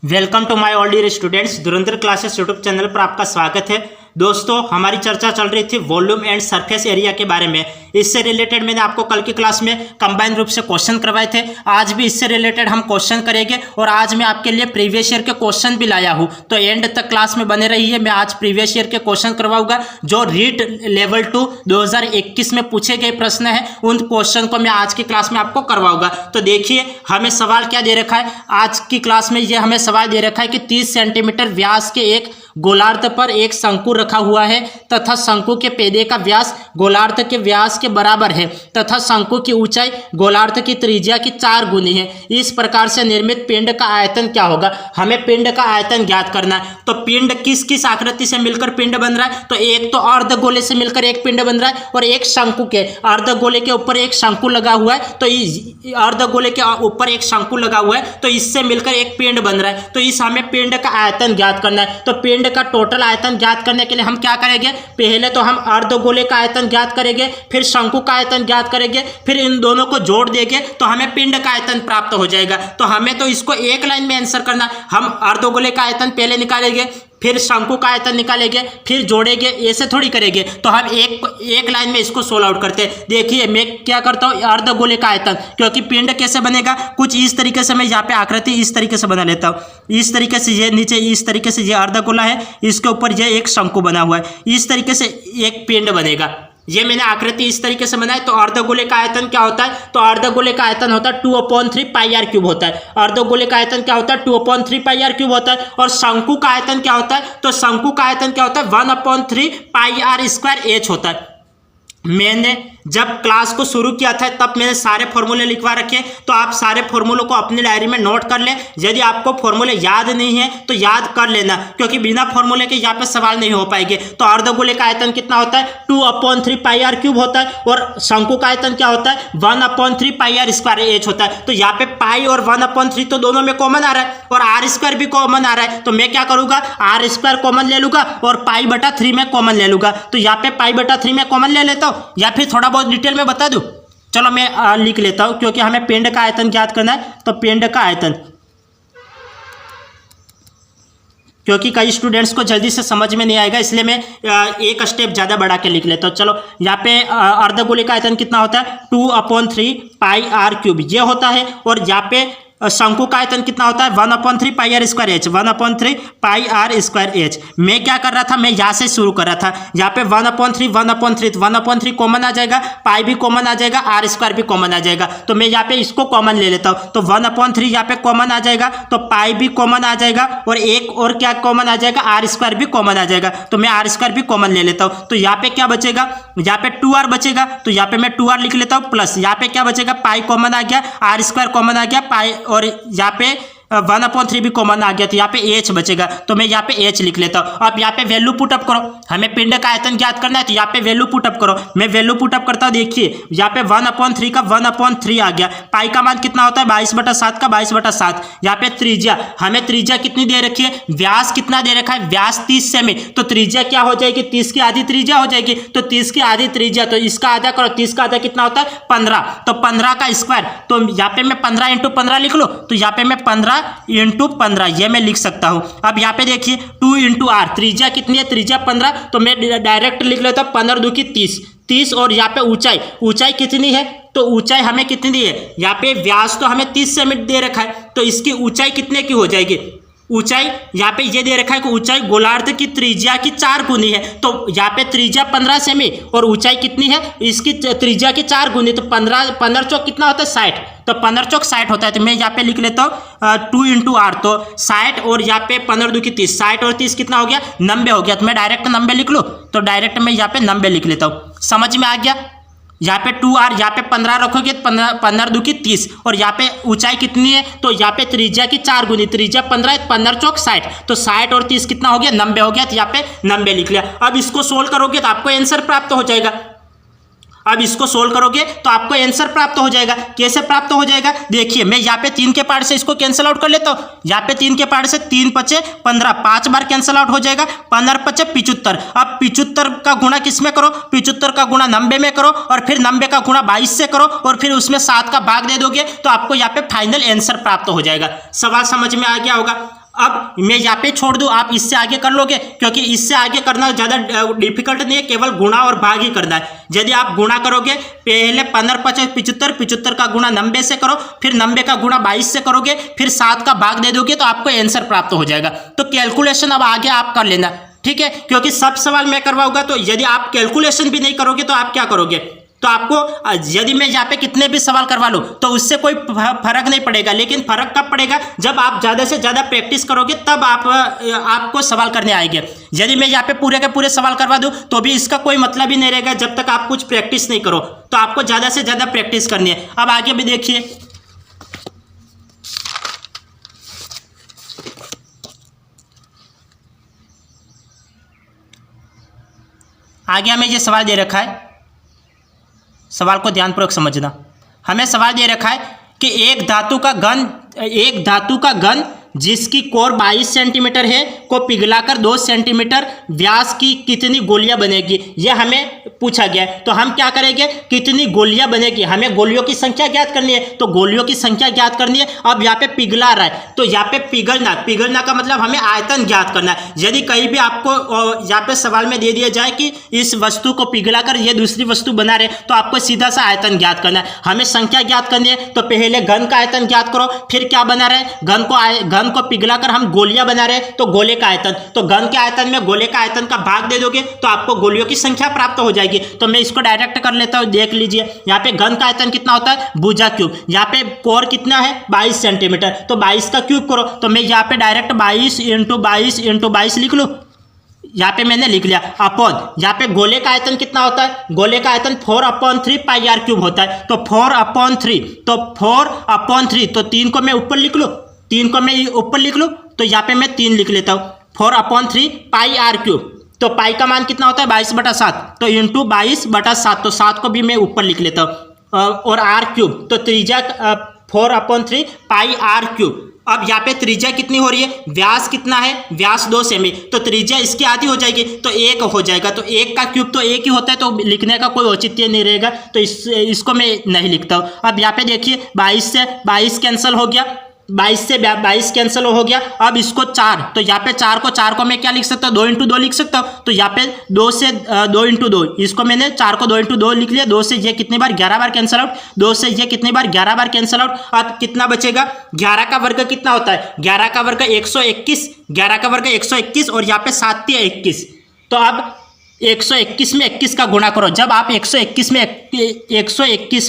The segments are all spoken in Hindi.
Welcome to my all dear students. Dhurandhar classes YouTube channel पर आपका स्वागत है। दोस्तों, हमारी चर्चा चल रही थी वॉल्यूम एंड सरफेस एरिया के बारे में। इससे रिलेटेड मैंने आपको कल की क्लास में कंबाइन रूप से क्वेश्चन करवाए थे। आज भी इससे रिलेटेड हम क्वेश्चन करेंगे और आज मैं आपके लिए प्रीवियस ईयर के क्वेश्चन भी लाया हूं, तो एंड तक क्लास में बने रहिए। मैं आज प्रीवियस ईयर के क्वेश्चन करवाऊंगा जो रीट लेवल 2 2021 में पूछे गए प्रश्न है, उन क्वेश्चन को मैं आज की क्लास में आपको करवाऊंगा। तो देखिए, हमें सवाल क्या दे रखा है आज की क्लास में। ये हमें सवाल दे रखा है कि 30 सेंटीमीटर व्यास के एक गोलार्ध पर एक शंकु रखा हुआ है तथा शंकु के पेदे का व्यास गोलार्ध के व्यास के बराबर है तथा शंकु की ऊंचाई गोलार्ध की त्रिज्या की 4 गुनी है। इस प्रकार से निर्मित पिंड का आयतन क्या होगा? हमें पिंड का आयतन ज्ञात करना है। तो पिंड किस किस आकृति से मिलकर पिंड बन रहा है? तो एक तो अर्धगोले से मिलकर एक पिंड बन रहा है और एक शंकु के अर्धगोले के ऊपर एक शंकु लगा हुआ है। तो अर्धगोले के ऊपर एक शंकु लगा हुआ है, तो इससे मिलकर एक पिंड बन रहा है। तो इस हमें पिंड का आयतन ज्ञात करना है। तो पिंड का टोटल आयतन ज्ञात करने के लिए हम क्या करेंगे? पहले तो हम अर्धगोले का आयतन ज्ञात करेंगे, फिर शंकु का आयतन ज्ञात करेंगे, फिर इन दोनों को जोड़ देंगे तो हमें पिंड का आयतन प्राप्त हो जाएगा। तो हमें तो इसको एक लाइन में आंसर करना है। हम अर्धगोले का आयतन पहले निकालेंगे, फिर शंकु का आयतन निकालेंगे, फिर जोड़ेंगे। ऐसे थोड़ी करेंगे। तो हम एक लाइन में इसको सोल्व आउट करते हैं। देखिए, मैं क्या करता हूँ, अर्धगोले का आयतन, क्योंकि पिंड कैसे बनेगा कुछ इस तरीके से। मैं यहाँ पे आकृति इस तरीके से बना लेता हूँ। इस तरीके से ये नीचे, इस तरीके से ये अर्धगोला है, इसके ऊपर ये एक शंकु बना हुआ है। इस तरीके से एक पिंड बनेगा। ये मैंने आकृति इस तरीके से बनाई। तो अर्धगोले का आयतन क्या होता है? तो अर्धगोले का आयतन होता है 2/3 पाई आर क्यूब होता है। अर्धगोले का आयतन क्या होता है? 2/3 पाई आर क्यूब होता है। और शंकु का आयतन क्या होता है? तो शंकु का आयतन क्या होता है? 1/3 पाई आर स्क्वायर एच होता है। मैंने जब क्लास को शुरू किया था तब मैंने सारे फॉर्मूले लिखवा रखे, तो आप सारे फॉर्मूलों को अपनी डायरी में नोट कर लें। यदि आपको फॉर्मूले याद नहीं है तो याद कर लेना, क्योंकि बिना फॉर्मूले के यहाँ पे सवाल नहीं हो पाएंगे। तो अर्धगोले का आयतन कितना होता है? 2/3 पाई आर क्यूब होता है। और शंकु का आयतन क्या होता है? 1/3 पाई आर स्क्वायर एच होता है। तो यहाँ पे पाई और 1/3 तो दोनों में कॉमन आ रहा है और आर स्क्वायर भी कॉमन आ रहा है। तो मैं क्या करूंगा, आर स्क्वायर कॉमन ले लूंगा और पाई/3 में कॉमन ले लूंगा। तो यहाँ पे पाई/3 में कॉमन ले लेता हूँ, या फिर थोड़ा बहुत डिटेल में बता दूं। चलो मैं लिख लेता हूं, क्योंकि हमें पिंड का आयतन ज्ञात करना है। तो पिंड का आयतन, क्योंकि कई स्टूडेंट्स को जल्दी से समझ में नहीं आएगा, इसलिए मैं एक स्टेप ज़्यादा बढ़ा के लिख लेता हूँ। चलो, यहाँ पे अर्धगोले का आयतन कितना होता है? 2/3 पाई आर क्यूब ये होता है। और यहाँ पे शंकु का आयतन कितना होता है? 1/3 pi are square H, 1/3 pi are square H. मैं क्या कर रहा था, मैं यहाँ से शुरू कर रहा था। यहाँ पे 1/3 1/3 कॉमन आ जाएगा, पाई भी कॉमन आ जाएगा, आर स्क्वायर भी कॉमन आ जाएगा। तो मैं यहाँ पे इसको कॉमन ले लेता हूँ। तो 1/3 यहाँ पे कॉमन आ जाएगा, तो पाई भी कॉमन आ जाएगा और एक और क्या कॉमन आ जाएगा? आर स्क्वायर भी कॉमन आ जाएगा। तो मैं आर स्क्वायर भी कॉमन ले लेता हूँ। तो यहाँ पे क्या बचेगा? यहाँ पे 2r बचेगा। तो यहाँ पे मैं 2r लिख लेता हूँ, प्लस यहाँ पे क्या बचेगा? पाई कॉमन आ गया, आर स्क्वायर कॉमन आ गया, पाई और यहाँ पे 1/3 भी कॉमन आ गया। तो यहाँ पे एच बचेगा। तो मैं यहाँ पे एच लिख लेता हूँ। अब यहाँ पे वैल्यू पुटअप करो। हमें पिंड का आयतन ज्ञात करना है, तो यहाँ पे वैल्यू पुटअप करो। मैं वैल्यू पुटअप करता हूँ। देखिए, यहाँ पे 1/3 का 1/3 आ गया। पाई का मान कितना होता है? 22/7 का 22/7। यहाँ पे त्रिज्या, हमें त्रिज्या कितनी दे रखी है? व्यास कितना दे रखा है? व्यास 30 सेमी। तो त्रिज्या क्या हो जाएगी? 30 की आधी त्रिज्या हो जाएगी। तो 30 की आधी त्रिज्या, तो इसका आधा करो। 30 का आधा कितना होता है? 15। तो 15 का स्क्वायर, तो यहाँ पे मैं 15 × 15 लिख लो। तो यहाँ पे मैं 15 × 15 ये मैं लिख सकता हूं। अब यहाँ पे देखिए 2 × r, त्रिज्या कितनी है? त्रिज्या 15। तो मैं डायरेक्ट लिख लेता हूं 15 × 2 = 30। और यहाँ पे ऊंचाई कितनी है? तो ऊंचाई हमें कितनी दी है? यहाँ पे व्यास तो हमें 30 सेमी दे रखा है, तो इसकी ऊंचाई कितने की हो जाएगी? ऊंचाई यहाँ पे ये दे रखा है कि ऊंचाई गोलार्ध की त्रिज्या की 4 गुनी है। तो यहाँ पे त्रिज्या 15 सेमी और ऊंचाई कितनी है? इसकी त्रिज्या की 4 गुनी। तो 15 चौक कितना होता है? 60। तो 15 चौक 60 होता है। तो मैं यहाँ पे लिख लेता हूँ 2 × r, तो 60 और यहाँ पे 15 × 2 = 30। 60 और 30 कितना हो गया? 90 हो गया। तो मैं डायरेक्ट 90 लिख लूँ। तो डायरेक्ट मैं यहाँ पे 90 लिख लेता हूँ। समझ में आ गया? यहाँ पे 2r, यहाँ पे 15 रखोगे, 15 × 2 = 30। और यहाँ पे ऊंचाई कितनी है? तो यहाँ पे त्रिज्या की 4 गुनी, त्रिज्या 15, 15 चौक 60। तो 60 और 30 कितना हो गया? 90 हो गया। तो यहाँ पे 90 लिख लिया। अब इसको सोल्व करोगे तो आपको आंसर प्राप्त हो जाएगा। अब इसको सोल्व करोगे तो आपको आंसर प्राप्त हो जाएगा। कैसे प्राप्त हो जाएगा? देखिए, मैं यहाँ पे 3 के पार्ट से इसको कैंसिल आउट कर लेता हूँ। यहाँ पे 3 के पार्ट से 3 × 5 = 15, 5 बार कैंसिल आउट हो जाएगा। 15 × 5 = 75। अब 75 का गुणा किस में करो? 75 का गुणा 90 में करो और फिर 90 का गुणा 22 से करो और फिर उसमें 7 का भाग दे दोगे तो आपको यहाँ पे फाइनल आंसर प्राप्त हो जाएगा। सवाल समझ में आ गया होगा। अब मैं यहाँ पे छोड़ दूँ, आप इससे आगे कर लोगे, क्योंकि इससे आगे करना ज़्यादा डिफिकल्ट नहीं है, केवल गुणा और भाग ही करना है। यदि आप गुणा करोगे, पहले 15 50 75, 75 का गुणा 90 से करो, फिर 90 का गुणा 22 से करोगे, फिर 7 का भाग दे दोगे तो आपको आंसर प्राप्त हो जाएगा। तो कैलकुलेशन अब आगे आप कर लेना, ठीक है, क्योंकि सब सवाल मैं करवाऊंगा। तो यदि आप कैलकुलेशन भी नहीं करोगे तो आप क्या करोगे, तो आपको यदि मैं यहाँ पे कितने भी सवाल करवा लूँ तो उससे कोई फर्क नहीं पड़ेगा, लेकिन फर्क कब पड़ेगा, जब आप ज़्यादा से ज़्यादा प्रैक्टिस करोगे तब आपको सवाल करने आएंगे। यदि मैं यहाँ पे पूरे के पूरे सवाल करवा दूँ तो भी इसका कोई मतलब ही नहीं रहेगा जब तक आप कुछ प्रैक्टिस नहीं करो। तो आपको ज़्यादा से ज़्यादा प्रैक्टिस करनी है। अब आगे भी देखिए, आगे हमें ये सवाल दे रखा है, सवाल को ध्यानपूर्वक समझना। हमें सवाल दे रखा है कि एक धातु का घन जिसकी कोर 22 सेंटीमीटर है को पिघलाकर 2 सेंटीमीटर व्यास की कितनी गोलियां बनेगी, यह हमें पूछा गया है। तो हम क्या करेंगे, कितनी गोलियां बनेगी, हमें गोलियों की संख्या ज्ञात करनी है। तो गोलियों की संख्या ज्ञात करनी है। अब यहाँ पे पिघला रहा है, तो यहाँ पे पिघलना का मतलब हमें आयतन ज्ञात करना है। यदि कहीं भी आपको यहाँ पे सवाल में दे दिया जाए कि इस वस्तु को पिघलाकर ये दूसरी वस्तु बना रहे, तो आपको सीधा सा आयतन ज्ञात करना है। हमें संख्या ज्ञात करनी है, तो पहले घन का आयतन ज्ञात करो, फिर क्या बना रहे, घन को पिघलाकर हम गोलियां बना रहे हैं, तो गोले का आयतन, तो घन के आयतन में गोले का आयतन का भाग दे दोगे तो आपको गोलियों की संख्या प्राप्त हो जाएगी। तो मैं इसको डायरेक्ट कर लेता हूं, देख लीजिए। यहाँ पे घन का आयतन कितना होता है, भुजा क्यूब। यहाँ पे कोर कितना है, 22 सेंटीमीटर, तो 22 का क्यूब करो। तो मैं यहाँ पे डायरेक्ट 22 × 22 × 22 लिख लूँ। यहाँ पे मैंने लिख लिया अपॉन, यहाँ पे गोले का आयतन कितना होता है, गोले का आयतन 4/3 πr³ होता है। तो 4/3, तो 4/3, तो 3 को मैं ऊपर लिख लूँ, 3 को मैं ऊपर लिख लूँ, तो यहाँ पे मैं 3 लिख लेता हूँ। 4/3 πr³, तो पाई का मान कितना होता है, 22/7, तो इंटू 22/7, तो 7 को भी मैं ऊपर लिख लेता हूँ। और r³, तो त्रिज्या 4/3 πr³। अब यहाँ पे त्रिज्या कितनी हो रही है, व्यास कितना है, व्यास 2 सेमी, तो त्रिज्या इसकी आधी हो जाएगी, तो 1 हो जाएगा। तो 1 का क्यूब तो 1 ही होता है, तो लिखने का कोई औचित्य नहीं रहेगा, तो इसको मैं नहीं लिखता हूँ। अब यहाँ पे देखिए 22 से 22 कैंसिल हो गया, 22 से 22 कैंसिल हो गया। अब इसको 4, तो यहाँ पे 4 को मैं क्या लिख सकता हूँ, 2 × 2 लिख सकता हूँ। तो यहाँ पे 2 × 2, इसको मैंने 4 को 2 × 2 लिख लिया। 2 से ये कितनी बार, 11 बार कैंसिल आउट, 2 से ये कितनी बार, 11 बार कैंसिल आउट। अब कितना बचेगा, 11 का वर्ग कितना होता है, 11 का वर्ग 121, 11 का वर्ग 121, और यहाँ पे 7 × 21, तो अब 121 में 21 का गुणा करो। जब आप 121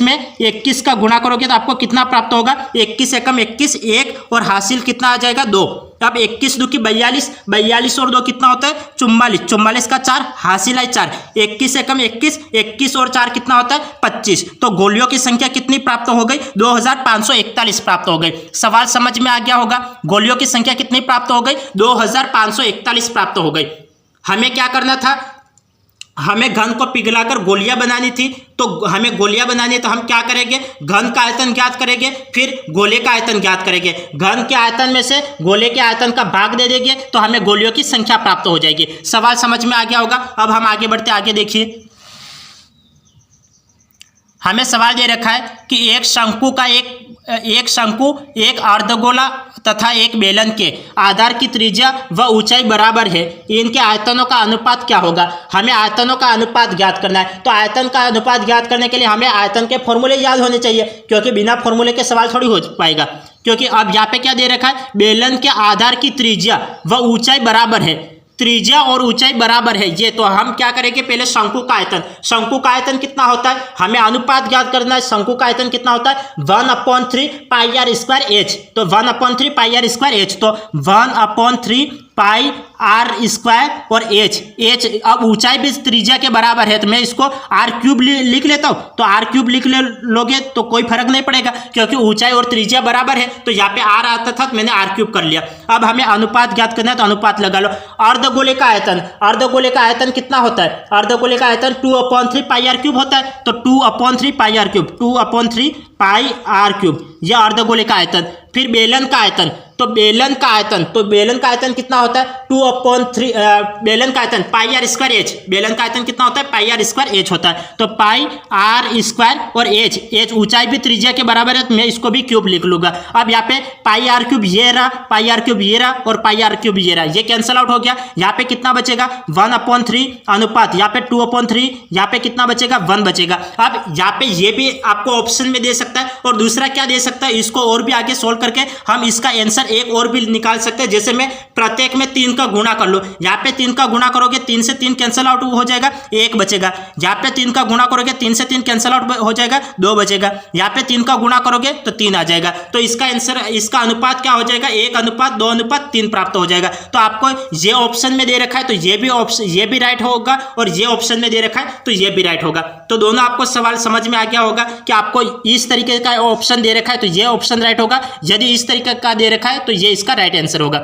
में 21 का गुणा करोगे तो आपको कितना प्राप्त होगा, 21 एकम 21, 1, और हासिल कितना आ जाएगा, 2। अब 21 × 2 = 42, 42 और 2 कितना होता है, 44, 44 का 4, हासिल है 4, 21 एकम 21, 21 और 4 कितना होता है, 25। तो गोलियों की संख्या कितनी प्राप्त हो गई, 2541 प्राप्त हो गई। सवाल समझ में आ गया होगा, गोलियों की संख्या कितनी प्राप्त हो गई, 2541 प्राप्त हो गई। हमें क्या करना था, हमें घन को पिघलाकर गोलियां बनानी थी, तो हमें गोलियां बनानी है, तो हम क्या करेंगे, घन का आयतन ज्ञात करेंगे, फिर गोले का आयतन ज्ञात करेंगे। घन के आयतन में से गोले के आयतन का भाग दे देंगे तो हमें गोलियों की संख्या प्राप्त हो जाएगी। सवाल समझ में आ गया होगा। अब हम आगे बढ़ते, आगे देखिए। हमें सवाल दे रखा है कि एक शंकु, एक अर्धगोला तथा एक बेलन के आधार की त्रिज्या व ऊंचाई बराबर है, इनके आयतनों का अनुपात क्या होगा। हमें आयतनों का अनुपात ज्ञात करना है। तो आयतन का अनुपात ज्ञात करने के लिए हमें आयतन के फॉर्मूले याद होने चाहिए, क्योंकि बिना फॉर्मूले के सवाल थोड़ी हो पाएगा। क्योंकि अब यहाँ पे क्या दे रखा है, बेलन के आधार की त्रिज्या व ऊंचाई बराबर है, त्रिज्या और ऊंचाई बराबर है ये। तो हम क्या करेंगे, पहले शंकु का आयतन, शंकु का आयतन कितना होता है, हमें अनुपात ज्ञात करना है। शंकु का आयतन कितना होता है, 1/3 πr²h, तो 1/3 πr²h, तो 1/3 πr² और h, अब ऊंचाई भी त्रिज्या के बराबर है, तो मैं इसको r³ लिख लेता हूँ। तो r³ लिख लोगे तो कोई फर्क नहीं पड़ेगा, क्योंकि ऊंचाई और त्रिज्या बराबर है। तो यहाँ पे r आता था, तो मैंने r³ कर लिया। अब हमें अनुपात ज्ञात करना है, तो अनुपात लगा लो। अर्धगोले का आयतन, अर्धगोले का आयतन कितना होता है, अर्धगोले का आयतन 2/3 πr³ होता है, तो 2/3 πr³, 2/3 πr³, यह अर्धगोले का आयतन। फिर बेलन का आयतन, तो बेलन का आयतन कितना होता है, 2/3 बेलन का आयतन पाई आर स्क्वायर एच, बेलन का आयतन कितना होता है पाई आर स्क्वायर एच होता है। तो पाई आर स्क्वायर और एच ऊंचाई भी त्रिज्या के बराबर है, तो मैं इसको भी क्यूब लिख लूंगा। अब यहाँ पे पाई आर क्यूब ये रहा, पाई आर क्यूब ये रहा और पाई आर क्यूब ये रहा, ये कैंसिल आउट हो गया। यहाँ पे कितना बचेगा 1/3 अनुपात, यहाँ पे 2/3, यहाँ पे कितना बचेगा 1 बचेगा। अब यहाँ पे ये भी आपको ऑप्शन में दे सकता है और दूसरा क्या दे सकता है, इसको और भी आगे सोल्व करके हम इसका आंसर एक और भी निकाल सकते हैं। जैसे मैं प्रत्येक में 3 का गुणा कर लूँ, यहाँ पे 3 का गुणा करोगे 3 से 3 कैंसिल आउट हो जाएगा, 1 बचेगा। यहाँ पे 3 का गुणा करोगे 3 से 3 कैंसिल आउट हो जाएगा, 2 बचेगा। यहाँ पे 3 का गुणा करोगे तो 3 आ जाएगा। तो इसका आंसर, इसका अनुपात क्या हो जाएगा 1:2:3 प्राप्त हो जाएगा। तो आपको ये ऑप्शन में दे रखा है तो ये भी ऑप्शन, ये भी राइट होगा और ये ऑप्शन में दे रखा है तो ये भी राइट होगा। तो दोनों आपको सवाल समझ में आ गया होगा कि आपको इस तरीके का ऑप्शन दे रखा है तो ये ऑप्शन राइट होगा, यदि इस तरीके का दे रखा है तो ये इसका राइट आंसर होगा।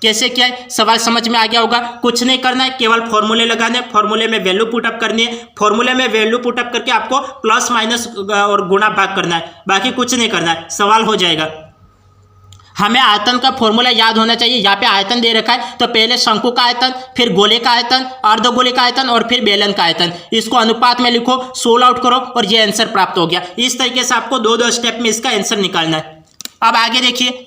कैसे क्या है सवाल समझ में आ गया होगा। कुछ नहीं करना है, केवल फॉर्मूले लगाने, फॉर्मूले में वैल्यू पुटअप करनी है, फॉर्मूले में वैल्यू पुटअप करके आपको प्लस माइनस और गुणा भाग करना है, बाकी कुछ नहीं करना है, सवाल हो जाएगा। हमें आयतन का फॉर्मूला याद होना चाहिए। यहाँ पे आयतन दे रखा है तो पहले शंकु का आयतन, फिर गोले का आयतन, अर्धगोले का आयतन और फिर बेलन का आयतन, इसको अनुपात में लिखो, सोल्व आउट करो और ये आंसर प्राप्त हो गया। इस तरीके से आपको 2 स्टेप में इसका आंसर निकालना है। अब आगे देखिए,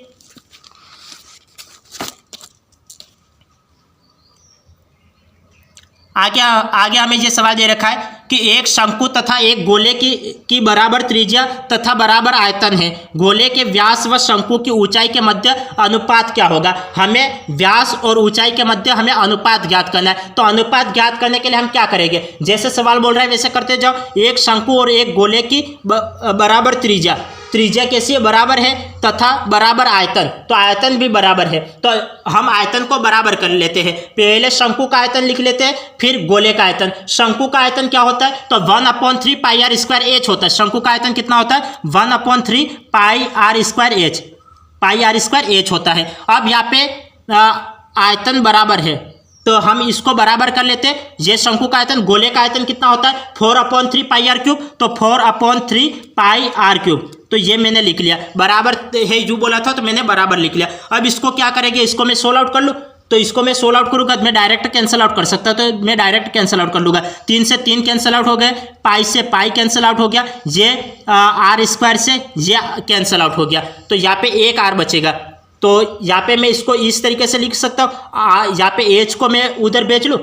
आगे हमें ये सवाल दे रखा है कि एक शंकु तथा एक गोले की बराबर त्रिज्या तथा बराबर आयतन है, गोले के व्यास व शंकु की ऊंचाई के मध्य अनुपात क्या होगा। हमें व्यास और ऊंचाई के मध्य हमें अनुपात ज्ञात करना है। तो अनुपात ज्ञात करने के लिए हम क्या करेंगे, जैसे सवाल बोल रहा है वैसे करते जाओ। एक शंकु और एक गोले की बराबर त्रिज्या, त्रिज्या कैसी है बराबर है तथा बराबर आयतन, तो आयतन भी बराबर है। तो हम आयतन को बराबर कर लेते हैं। पहले शंकु का आयतन लिख लेते हैं, फिर गोले का आयतन। शंकु का आयतन क्या होता है तो 1/3 पाई आर स्क्वायर एच होता है। शंकु का आयतन कितना होता है 1/3 pi are square H, pi are square H होता है। अब यहाँ पे आयतन बराबर है तो हम इसको बराबर कर लेते हैं। ये शंकु का आयतन, गोले का आयतन कितना होता है 4/3 पाई आर क्यूब, तो 4/3 पाई आर क्यूब, तो ये मैंने लिख लिया। बराबर है यू बोला था तो मैंने बराबर लिख लिया। अब इसको क्या करेंगे, इसको मैं सोल्व आउट कर लूँ। तो इसको मैं सोल्व आउट करूँगा मैं डायरेक्ट कैंसिल आउट कर सकता, तो मैं डायरेक्ट कैंसिल आउट कर लूँगा। 3 से 3 कैंसिल आउट हो गए, पाई से पाई कैंसिल आउट हो गया, ये आर स्क्वायर से ये कैंसिल आउट हो गया, तो यहाँ पे एक आर बचेगा। तो यहाँ पे मैं इसको इस तरीके से लिख सकता हूँ, यहाँ पे एच को मैं उधर भेज लूँ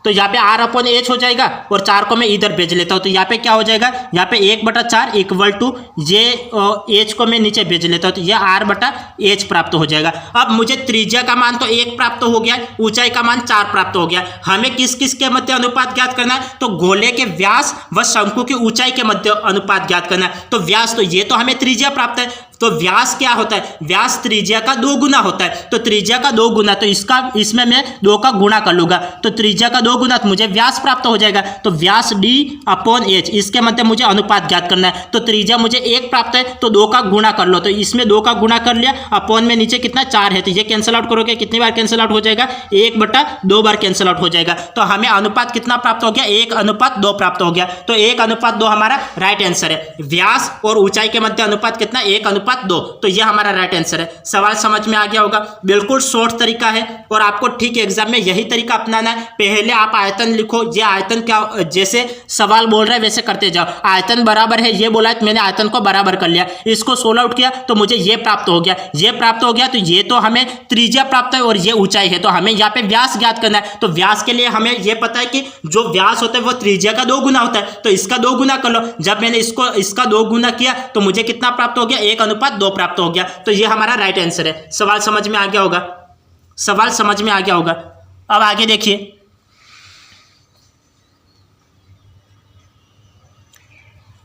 तो यहाँ पे R/H हो जाएगा और 4 को मैं इधर भेज लेता हूँ। तो यहाँ पे क्या हो जाएगा, यहाँ पे 1/4 इक्वल टू ये H को मैं नीचे भेज लेता हूँ तो ये R/H प्राप्त हो जाएगा। अब मुझे त्रिज्या का मान तो 1 प्राप्त हो गया, ऊंचाई का मान 4 प्राप्त हो गया। हमें किस किस के मध्य अनुपात ज्ञात करना है, तो गोले के व्यास व शंकु की ऊंचाई के मध्य अनुपात ज्ञात करना है। तो व्यास, तो ये तो हमें त्रिज्या प्राप्त है, तो व्यास क्या होता है, व्यास त्रिज्या का 2 गुना होता है। तो त्रिज्या का 2 गुना, तो इसमें मैं 2 का गुणा कर लूंगा तो त्रिज्या का 2 गुना, तो मुझे व्यास प्राप्त हो जाएगा। तो व्यास D/H, इसके मध्य मुझे अनुपात ज्ञात करना है। तो त्रिज्या मुझे 1 प्राप्त है तो 2 का गुणा कर लो, तो इसमें 2 का गुणा कर लिया, अपॉन में नीचे कितना 4 है, तो ये कैंसिल आउट करोगे कितनी बार कैंसिल आउट हो जाएगा, 1/2 बार कैंसिल आउट हो जाएगा। तो हमें अनुपात कितना प्राप्त हो गया, 1:2 प्राप्त हो गया। तो 1:2 हमारा राइट आंसर है। व्यास और ऊंचाई के मध्य अनुपात कितना, 1:2, तो यह हमारा राइट आंसर है। सवाल समझ में आ गया होगा, बिल्कुल शॉर्ट तरीका है और आपको ठीक एग्जाम में यही तरीका अपनाना है। पहले आप आयतन लिखो, ये आयतन क्या, जैसे सवाल बोल रहा है वैसे करते जाओ। आयतन बराबर है ये बोला है तो मैंने आयतन को बराबर कर लिया, इसको सोल्व आउट किया तो मुझे ये प्राप्त हो गया, ये प्राप्त हो गया। तो ये तो हमें त्रिज्या प्राप्त है और ये ऊंचाई है, तो हमें यहाँ पे व्यास ज्ञात करना है। तो व्यास के लिए हमें ये पता है कि जो व्यास होता है वो त्रिज्या का 2 गुना होता है, तो इसका 2 गुना कर लो। जब मैंने इसका 2 गुना किया तो मुझे कितना प्राप्त हो गया, 1:2 प्राप्त हो गया। तो ये हमारा राइट आंसर है। सवाल समझ में आ गया होगा, सवाल समझ में आ गया होगा। अब आगे देखिए,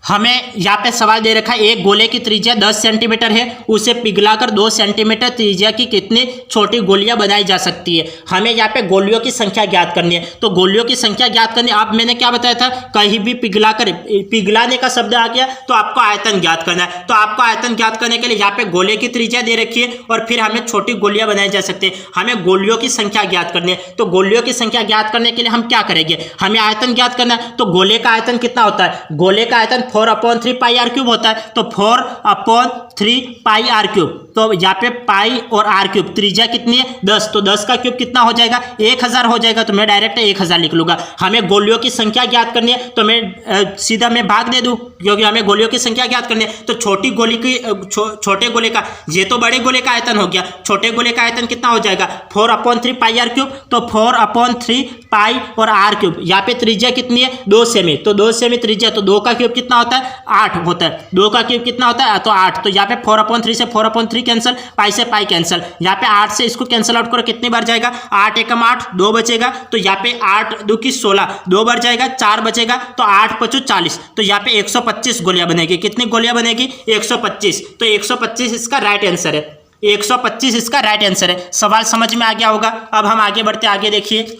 हमें यहाँ पे सवाल दे रखा है एक गोले की त्रिज्या 10 सेंटीमीटर है, उसे पिघलाकर 2 सेंटीमीटर त्रिज्या की कितनी छोटी गोलियां बनाई जा सकती है। हमें यहाँ पे गोलियों की संख्या ज्ञात करनी है। तो गोलियों की संख्या ज्ञात करनी, अब मैंने क्या बताया था, कहीं भी पिघलाकर, पिघलाने का शब्द आ गया तो आपको आयतन ज्ञात करना है। तो आपको आयतन ज्ञात करने के लिए यहाँ पे गोले की त्रिज्या दे रखी है और फिर हमें छोटी गोलियां बनाई जा सकती है। हमें गोलियों की संख्या ज्ञात करनी है। तो गोलियों की संख्या ज्ञात करने के लिए हम क्या करेंगे, हमें आयतन ज्ञात करना है। तो गोले का आयतन कितना होता है, गोले का आयतन 4/3 पाई आर क्यूब होता है। तो 4/3 पाई आर क्यूब, तो यहाँ पे पाई और आर क्यूब, त्रिज्या कितनी है 10, तो 10 का क्यूब कितना हो जाएगा 1000 हो जाएगा, तो मैं डायरेक्ट 1000 लिख लूँगा। हमें गोलियों की संख्या ज्ञात करनी है तो मैं सीधा मैं भाग दे दूँ, क्योंकि हमें गोलियों की संख्या ज्ञात करनी है। तो छोटी गोली की छोटे गोले का, ये तो बड़े गोले का आयतन हो गया, छोटे गोले का आयतन कितना हो जाएगा 4/3 पाई आर क्यूब, तो 4/3 पाई और आर क्यूब। यहाँ पे त्रिज्या कितनी है 2 सेमी, तो 2 सेमी त्रिज्या, तो 2 का क्यूब कितना होता है 8 होता है, 2 का क्यूब कितना होता है तो 8, तो यहाँ पे 4/3 से 4/3 कैंसिल, पाई से पाई कैंसिल, यहाँ पे 8 से इसको कैंसिल आउट करो कितनी बार जाएगा 8 एकम 8, 2 बचेगा, तो यहाँ पे 8 2 की 16, 2 बार जाएगा 4 बचेगा, तो 8 5 40, तो यहाँ पे 125 गोलियां बनेगी। कितनी गोलियां बनेगी 125, तो 125 इसका राइट आंसर है, 125 इसका राइट आंसर है। सवाल समझ में आ गया होगा। अब हम आगे बढ़ते, आगे देखिए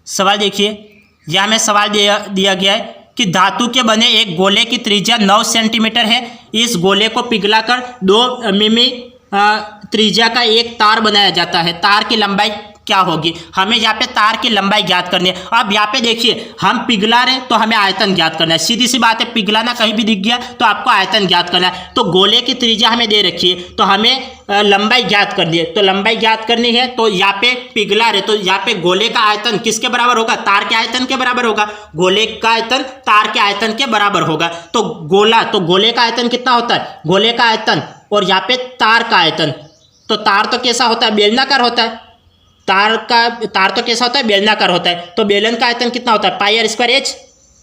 सवाल देखिए, यह हमें सवाल दिया गया है कि धातु के बने एक गोले की त्रिज्या 9 सेंटीमीटर है। इस गोले को पिघलाकर 2 मिमी त्रिज्या का एक तार बनाया जाता है। तार की लंबाई क्या होगी? हमें यहाँ पे तार की लंबाई ज्ञात करनी है। अब यहाँ पे देखिए हम पिघला रहे तो हमें आयतन ज्ञात करना है, सीधी सी बात है, पिघलाना कहीं भी दिख गया तो आपको आयतन ज्ञात करना है। तो गोले की त्रिज्या हमें दे रखी है तो हमें लंबाई ज्ञात करनी है, तो लंबाई ज्ञात करनी है, तो यहाँ पे पिघला रहे तो यहाँ पे गोले का आयतन किसके बराबर होगा? तार के आयतन के बराबर होगा। गोले का आयतन तार के आयतन के बराबर होगा। तो गोले का आयतन कितना होता है? गोले का आयतन और यहाँ पे तार का आयतन, तो तार तो कैसा होता है? बेलनाकार होता है। तार तो कैसा होता है? बेलनाकार होता है। तो बेलन का आयतन कितना होता है? पाई आर स्क्वायर एच,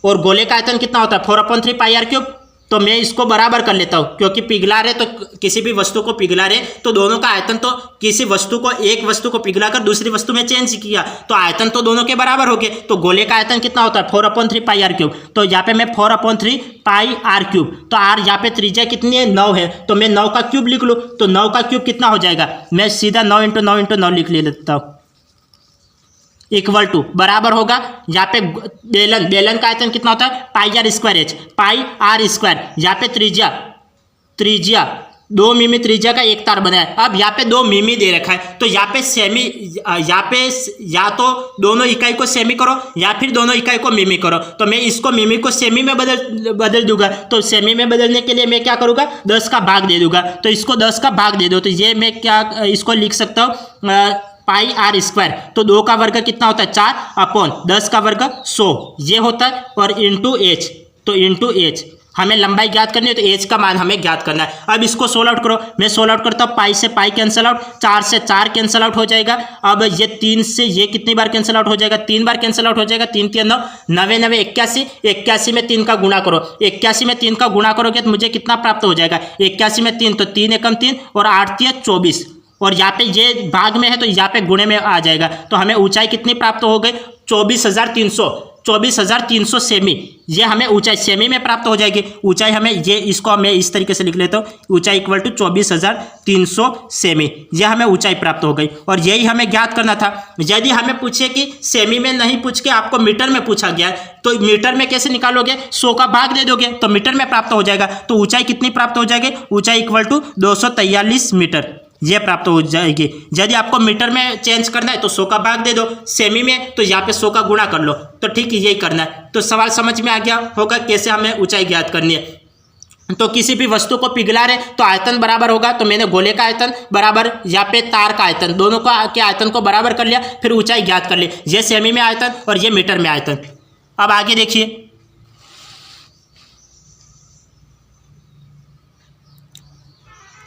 और गोले का आयतन कितना होता है? 4/3 पाई आर क्यूब। तो मैं इसको बराबर कर लेता हूँ, क्योंकि पिघला रहे तो किसी भी वस्तु को पिघला रहे तो दोनों का आयतन, तो किसी वस्तु को, एक वस्तु को पिघलाकर दूसरी वस्तु में चेंज किया तो आयतन तो दोनों के बराबर हो गए। तो गोले का आयतन कितना होता है? 4/3 पाई आर क्यूब। तो यहाँ पे मैं 4/3 पाई आर क्यूब, तो आर यहाँ पे त्रिज्या कितनी है? 9 है, तो मैं 9 का क्यूब लिख लूँ। तो 9 का क्यूब कितना हो जाएगा? मैं सीधा 9 × 9 × 9 लिख लेता हूँ, इक्वल टू बराबर होगा। यहाँ पे बेलन का आयतन कितना होता है? Pi are square H, pi are square. यहाँ पे त्रिज्या 2 मिमी त्रिज्या का एक तार बना है। अब यहाँ पे 2 मिमी दे रखा है, तो यहाँ पे सेमी, यहाँ पे या तो दोनों इकाई को सेमी करो या फिर दोनों इकाई को मिमी करो। तो मैं इसको मिमी को सेमी में बदल दूंगा। तो सेमी में बदलने के लिए मैं क्या करूँगा? 10 का भाग दे दूंगा। तो इसको 10 का भाग दे दो, तो ये मैं क्या इसको लिख सकता हूँ पाई आर स्क्वायर। तो 2 का वर्ग कितना होता है? 4/10 का वर्ग 100 ये होता है, और इंटू एच, तो इंटू एच हमें लंबाई ज्ञात करनी है, तो एच का मान हमें ज्ञात करना है। अब इसको सोल्व आउट करो, मैं सोल्व आउट करता हूँ। पाई से पाई कैंसिल आउट, 4 से 4 कैंसिल आउट हो जाएगा। अब ये 3 से ये कितनी बार कैंसिल आउट हो जाएगा? 3 बार कैंसिल आउट हो जाएगा। 3 3 9, 9 9 81, 81 में 3 का गुणा करो, 81 में 3 का गुणा करोगे तो मुझे कितना प्राप्त हो जाएगा? 81 में 3, तो 3 एकम 3 और 8 3 24, और यहाँ पे ये भाग में है तो यहाँ पे गुणे में आ जाएगा। तो हमें ऊंचाई कितनी प्राप्त हो गई? 24,300 सेमी, ये हमें ऊंचाई सेमी में प्राप्त हो जाएगी। ऊंचाई हमें ये, इसको मैं इस तरीके से लिख लेता हूँ, ऊंचाई इक्वल टू 24,300 सेमी, ये हमें ऊंचाई प्राप्त हो गई। और यही हमें ज्ञात करना था। यदि हमें पूछे कि सेमी में नहीं पूछ के आपको मीटर में पूछा गया है, तो मीटर में कैसे निकालोगे? 100 का भाग दे दोगे तो मीटर में प्राप्त हो जाएगा। तो ऊंचाई कितनी प्राप्त हो जाएगी? ऊंचाई इक्वल टू 243 मीटर, ये प्राप्त हो जाएगी। यदि आपको मीटर में चेंज करना है तो 100 का भाग दे दो, सेमी में तो यहाँ पे 100 का गुणा कर लो। तो ठीक है, यही करना है। तो सवाल समझ में आ गया होगा कैसे हमें ऊंचाई ज्ञात करनी है। तो किसी भी वस्तु को पिघला रहे तो आयतन बराबर होगा, तो मैंने गोले का आयतन बराबर यहाँ पे तार का आयतन, दोनों का के आयतन को बराबर कर लिया, फिर ऊंचाई ज्ञात कर ली। ये सेमी में आयतन और ये मीटर में आयतन। अब आगे देखिए,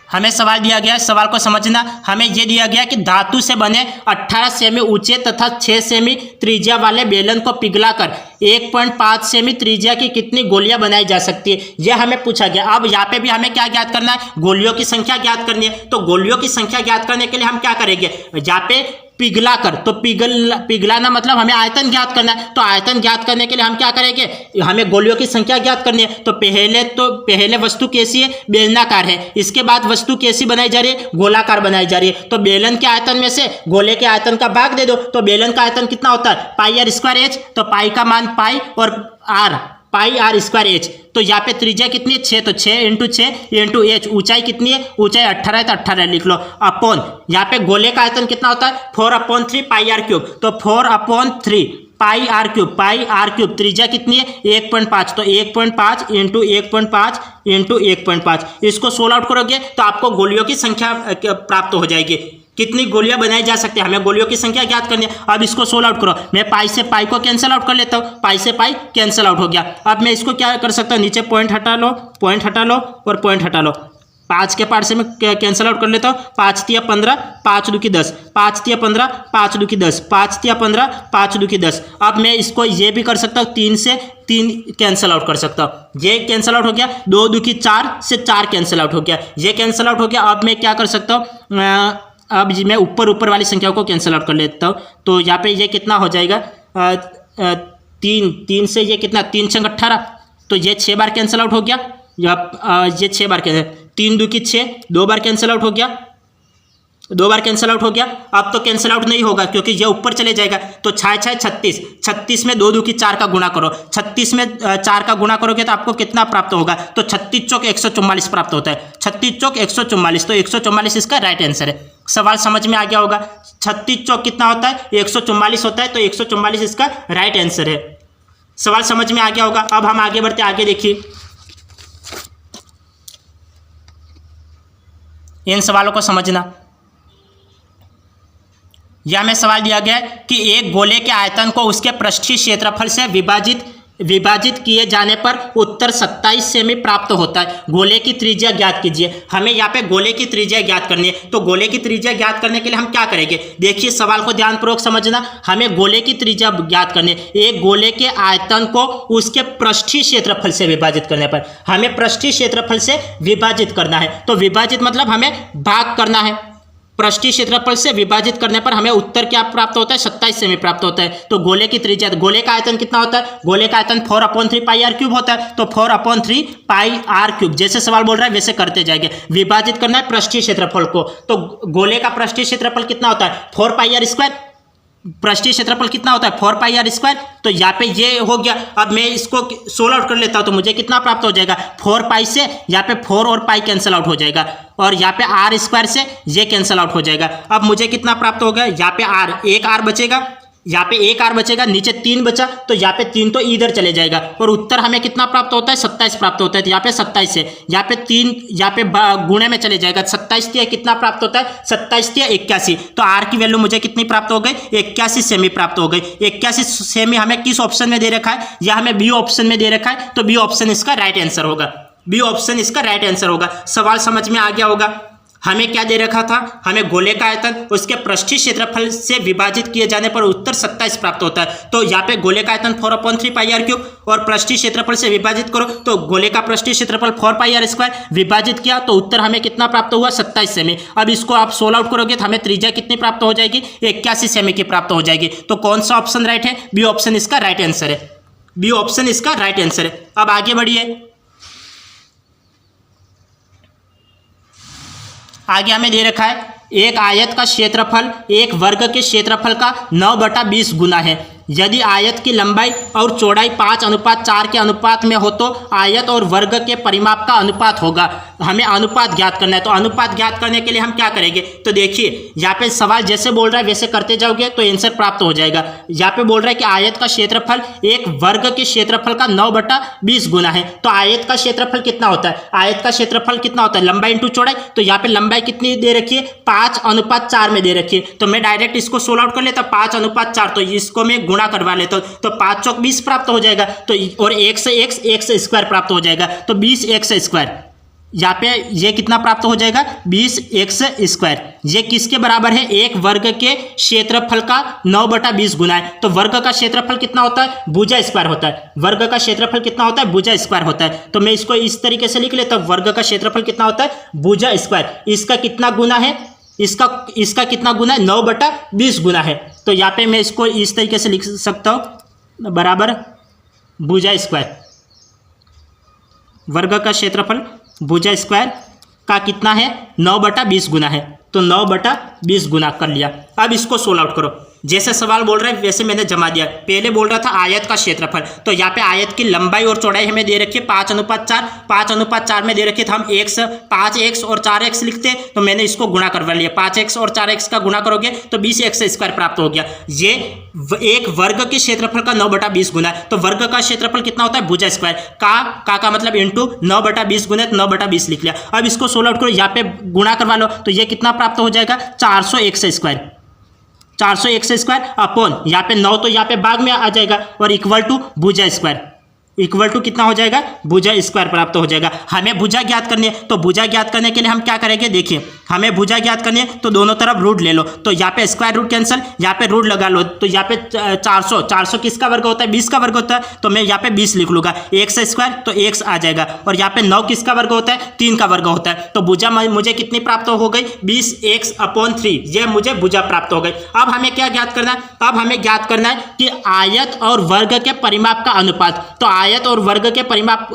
हमें सवाल दिया गया है, सवाल को समझना। हमें यह दिया गया कि धातु से बने 18 सेमी ऊंचे तथा 6 सेमी त्रिज्या वाले बेलन को पिघलाकर 1.5 सेमी त्रिज्या की कितनी गोलियां बनाई जा सकती है, यह हमें पूछा गया। अब यहाँ पे भी हमें क्या ज्ञात करना है? गोलियों की संख्या ज्ञात करनी है। तो गोलियों की संख्या ज्ञात करने के लिए हम क्या करेंगे? यहाँ पे पिघलाकर, तो पिघलाना मतलब हमें आयतन ज्ञात करना है। तो आयतन ज्ञात करने के लिए हम क्या करेंगे? हमें गोलियों की संख्या ज्ञात करनी है। तो पहले वस्तु कैसी है? बेलनाकार है। इसके बाद वस्तु कैसी बनाई जा रही है? गोलाकार बनाई जा रही है। तो बेलन के आयतन में से गोले के आयतन का भाग दे दो। तो बेलन का आयतन कितना होता है? Pi are square h. तो पाई का मान पाई और r, pi are square h. तो यहाँ पे त्रिज्या कितनी है? 6, तो 6 × 6 × एच। ऊंचाई कितनी है? ऊंचाई 18 है, तो 18 लिख लो। अपॉन यहाँ पे गोले का आयतन कितना होता है? 4/3 पाई आर क्यूब। तो 4/3 पाई आर क्यूब त्रिज्या कितनी है 1.5, तो 1.5 इंटू 1.5 इंटू 1.5, इसको सोल्व आउट करोगे तो आपको गोलियों की संख्या प्राप्त हो जाएगी। कितनी गोलियां बनाई जा सकती है, हमें गोलियों की संख्या ज्ञात करनी है। अब इसको सोल्व आउट करो, मैं पाई से पाई को कैंसिल आउट कर लेता हूँ, पाई से पाई कैंसिल आउट हो गया। अब मैं इसको क्या कर सकता हूँ, नीचे पॉइंट हटा लो और पॉइंट हटा लो, 5 के पार्ट से मैं कैंसिल आउट कर लेता हूँ। 5 तिया 15, 5 दूकी 10, 5 तिया 15, 5 दूकी 10, 5 तिया 15, 5 दूकी 10। अब मैं इसको ये भी कर सकता हूँ, 3 से 3 कैंसिल आउट कर सकता हूँ, ये कैंसिल आउट हो गया। 2 दूकी 4 से 4 कैंसिल आउट हो गया, ये कैंसिल आउट हो गया। अब मैं क्या कर सकता हूँ, अब मैं ऊपर वाली संख्याओं को कैंसिल आउट कर लेता हूँ। तो यहाँ पे ये कितना हो जाएगा, 3 से ये कितना, 3 छंग 18, तो ये 6 बार कैंसिल आउट हो गया। ये 6 बार कैंसिल, 3 दूकी 6, 2 बार कैंसिल आउट हो गया, 2 बार कैंसिल आउट हो गया। अब तो कैंसिल आउट नहीं होगा क्योंकि ये ऊपर चले जाएगा। तो 6 6 36, 36 में 2 दूकी 4 का गुणा करो, 36 में 4 का गुणा करोगे तो आपको कितना प्राप्त होगा, तो 36 चौक 144 प्राप्त होता है। 36 चौक 144, तो 144 इसका राइट आंसर है। सवाल समझ में आ गया होगा। 36 चौक कितना होता है, 144 होता है, तो 144 इसका राइट आंसर है। सवाल समझ में आ गया होगा। अब हम आगे बढ़ते, आगे देखिए इन सवालों को समझना। यह हमें सवाल दिया गया है कि एक गोले के आयतन को उसके पृष्ठीय क्षेत्रफल से विभाजित किए जाने पर उत्तर 27 सेमी प्राप्त होता है। गोले की त्रिज्या ज्ञात कीजिए। हमें यहाँ पे गोले की त्रिज्या ज्ञात करनी है, तो गोले की त्रिज्या ज्ञात करने के लिए हम क्या करेंगे, देखिए सवाल को ध्यानपूर्वक समझना। हमें गोले की त्रिज्या ज्ञात करनी है, एक गोले के आयतन को उसके पृष्ठीय क्षेत्रफल से विभाजित करने पर, हमें पृष्ठीय क्षेत्रफल से विभाजित करना है। तो विभाजित मतलब हमें भाग करना है, पृष्ठीय क्षेत्रफल से विभाजित करने पर हमें उत्तर क्या प्राप्त होता है, 27 सेमी प्राप्त होता है। तो गोले की त्रिज्या, गोले का आयतन कितना होता है, गोले का आयतन 4/3 पाई आर क्यूब होता है। तो 4/3 पाई आर क्यूब, जैसे सवाल बोल रहा है वैसे करते जाएंगे। विभाजित करना है पृष्ठीय क्षेत्रफल को, तो गोले का पृष्ठीय क्षेत्रफल कितना होता है, 4 पाई आर स्क्वायर। पृष्ठीय क्षेत्रफल कितना होता है, 4 पाई आर स्क्वायर। तो यहाँ पे ये हो गया। अब मैं इसको सोल्व आउट कर लेता हूँ, तो मुझे कितना प्राप्त हो जाएगा, 4 पाई से यहाँ पे 4 और पाई कैंसिल आउट हो जाएगा, और यहाँ पे आर स्क्वायर से ये कैंसिल आउट हो जाएगा। अब मुझे कितना प्राप्त होगा, यहाँ पे आर, एक आर बचेगा, यहाँ पे एक आर बचेगा, नीचे 3 बचा, तो यहाँ पे 3 तो इधर चले जाएगा, और उत्तर हमें कितना प्राप्त होता है, 27 प्राप्त होता है। तो यहाँ पे 27 से यहाँ पे 3 यहाँ पे गुणे में चले जाएगा, 27 तिया कितना प्राप्त होता है, 27 तिया 81। तो आर की वैल्यू मुझे कितनी प्राप्त हो गई, 81 सेमी प्राप्त हो गई। 81 सेमी हमें किस ऑप्शन में दे रखा है, या हमें बी ऑप्शन में दे रखा है, तो बी ऑप्शन इसका राइट आंसर होगा, बी ऑप्शन इसका राइट आंसर होगा। सवाल समझ में आ गया होगा। हमें क्या दे रखा था, हमें गोले का आयतन उसके पृष्ठीय क्षेत्रफल से विभाजित किए जाने पर उत्तर 27 प्राप्त होता है। तो यहाँ पे गोले का आयतन 4/3 पाई आर क्यूब, और पृष्ठीय क्षेत्रफल से विभाजित करो, तो गोले का पृष्ठीय क्षेत्रफल 4 पाई आर स्क्वायर, विभाजित किया तो उत्तर हमें कितना प्राप्त हुआ, 27 सेमी। अब इसको आप सोल्व आउट करोगे तो हमें त्रिज्या कितनी प्राप्त हो जाएगी, 81 सेमी की प्राप्त हो जाएगी। तो कौन सा ऑप्शन राइट है, बी ऑप्शन इसका राइट आंसर है, बी ऑप्शन इसका राइट आंसर है। अब आगे बढ़िए, आगे हमें दे रखा है एक आयत का क्षेत्रफल एक वर्ग के क्षेत्रफल का 9/20 गुना है। यदि आयत की लंबाई और चौड़ाई 5:4 के अनुपात में हो तो आयत और वर्ग के परिमाप का अनुपात होगा। हमें अनुपात ज्ञात करना है, तो अनुपात ज्ञात करने के लिए हम क्या करेंगे, तो देखिए यहाँ पे सवाल जैसे बोल रहा है वैसे करते जाओगे तो आंसर प्राप्त हो जाएगा। यहाँ पे बोल रहा है कि आयत का क्षेत्रफल एक वर्ग के क्षेत्रफल का 9/20 गुना है। तो आयत का क्षेत्रफल कितना होता है, आयत का क्षेत्रफल कितना होता है, लंबाई इंटू चौड़ाई। तो यहाँ पे लंबाई कितनी दे रखी है, 5:4 में दे रखी है। तो मैं डायरेक्ट इसको सोल्व आउट कर लेता, 5:4, तो इसको मैं गुणा करवा लेता हूं, तो 5 चौक 20 प्राप्त हो जाएगा। तो और 1 से x स्क्वायर प्राप्त हो जाएगा, तो 20x स्क्वायर। यहाँ पे ये कितना प्राप्त हो जाएगा, 20x स्क्वायर। ये किसके बराबर है, एक वर्ग के क्षेत्रफल का 9/20 गुना है। तो वर्ग का क्षेत्रफल कितना होता है, भुजा स्क्वायर होता है। वर्ग का क्षेत्रफल कितना होता है, भुजा स्क्वायर होता है। तो मैं इसको इस तरीके से लिख लेता हूं, वर्ग का क्षेत्रफल कितना होता है, भुजा स्क्वायर। इसका कितना गुना है, इसका कितना गुना है, 9/20 गुना है। तो यहाँ पे मैं इसको इस तरीके से लिख सकता हूँ, बराबर भुजा स्क्वायर, वर्ग का क्षेत्रफल भुजा स्क्वायर का कितना है, 9/20 गुना है। तो 9/20 गुना कर लिया। अब इसको सोल्व आउट करो। जैसे सवाल बोल रहा है वैसे मैंने जमा दिया। पहले बोल रहा था आयत का क्षेत्रफल, तो यहाँ पे आयत की लंबाई और चौड़ाई हमें दे रखी है 5:4, 5:4 में दे रखी है, तो हम 5x और 4x लिखते, तो मैंने इसको गुणा करवा लिया। 5x और 4x का गुणा करोगे तो 20x² प्राप्त हो गया। ये एक वर्ग के क्षेत्रफल का 9/20 गुना है, तो वर्ग का क्षेत्रफल कितना होता है, भुजा स्क्वायर का मतलब इंटू 9/20 गुना 9/20 लिख लिया। अब इसको सोल्व आउट करो, यहाँ पे गुणा करवा लो, तो ये कितना प्राप्त हो जाएगा, 400x²। 400x² अपॉन यहाँ पे 9 तो यहाँ पे भाग में आ जाएगा और इक्वल टू भुजा स्क्वायर, इक्वल टू कितना हो जाएगा, भुजा स्क्वायर प्राप्त हो जाएगा। हमें भुजा ज्ञात करनी है, तो भुजा ज्ञात करने के लिए हम क्या करेंगे, देखिए हमें भुजा ज्ञात करनी है तो दोनों तरफ रूट ले लो, तो यहाँ पे स्क्वायर रूट कैंसिल, यहाँ पे रूट लगा लो, तो यहाँ पे 400 किसका वर्ग होता है, 20 का वर्ग होता है, तो मैं यहाँ पे 20 लिख लूँगा, x² तो x आ जाएगा, और यहाँ पे 9 किसका वर्ग होता है, 3 का वर्ग होता है, तो भुजा मुझे कितनी प्राप्त हो गई, 20x/3, ये मुझे भुजा प्राप्त हो गई। अब हमें क्या ज्ञात करना है, अब हमें ज्ञात करना है कि आयत और वर्ग के परिमाप का अनुपात, तो आयत और वर्ग के परिमाप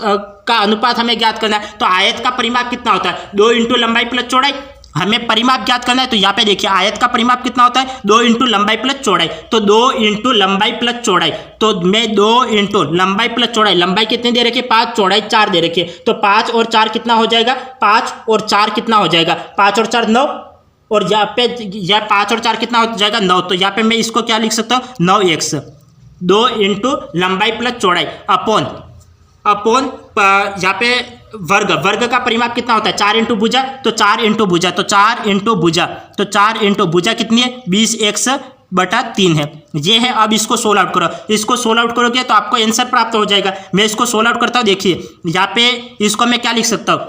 का अनुपात हमें ज्ञात करना है। तो आयत का परिमाप कितना होता है, 2 × लंबाई प्लस चौड़ाई। हमें परिमाप ज्ञात करना है, तो यहाँ पे देखिए आयत का परिमाप कितना होता है, 2 × लंबाई प्लस चौड़ाई, तो 2 × लंबाई प्लस चौड़ाई, तो मैं 2 × लंबाई प्लस चौड़ाई, लंबाई कितनी दे रखी है, 5, चौड़ाई 4 दे रखी है, तो 5 और 4 कितना हो जाएगा, 5 और 4 कितना हो जाएगा, 5 और 4 9, और यहाँ पे 5 और 4 कितना हो जाएगा, 9, तो यहाँ पे मैं इसको क्या लिख सकता हूँ, 9x, 2 × लंबाई प्लस चौड़ाई अपॉन यहाँ पे वर्ग का परिमाप कितना होता है, 4 × भुजा, तो 4 × भुजा, तो 4 × भुजा, तो 4 × भुजा कितनी है, 20x/3 है, ये है। अब इसको सोल्व आउट करो, इसको सोल्व आउट करोगे तो आपको आंसर प्राप्त हो जाएगा। मैं इसको सोल्व आउट करता हूँ, देखिए यहाँ पे इसको मैं क्या लिख सकता हूँ,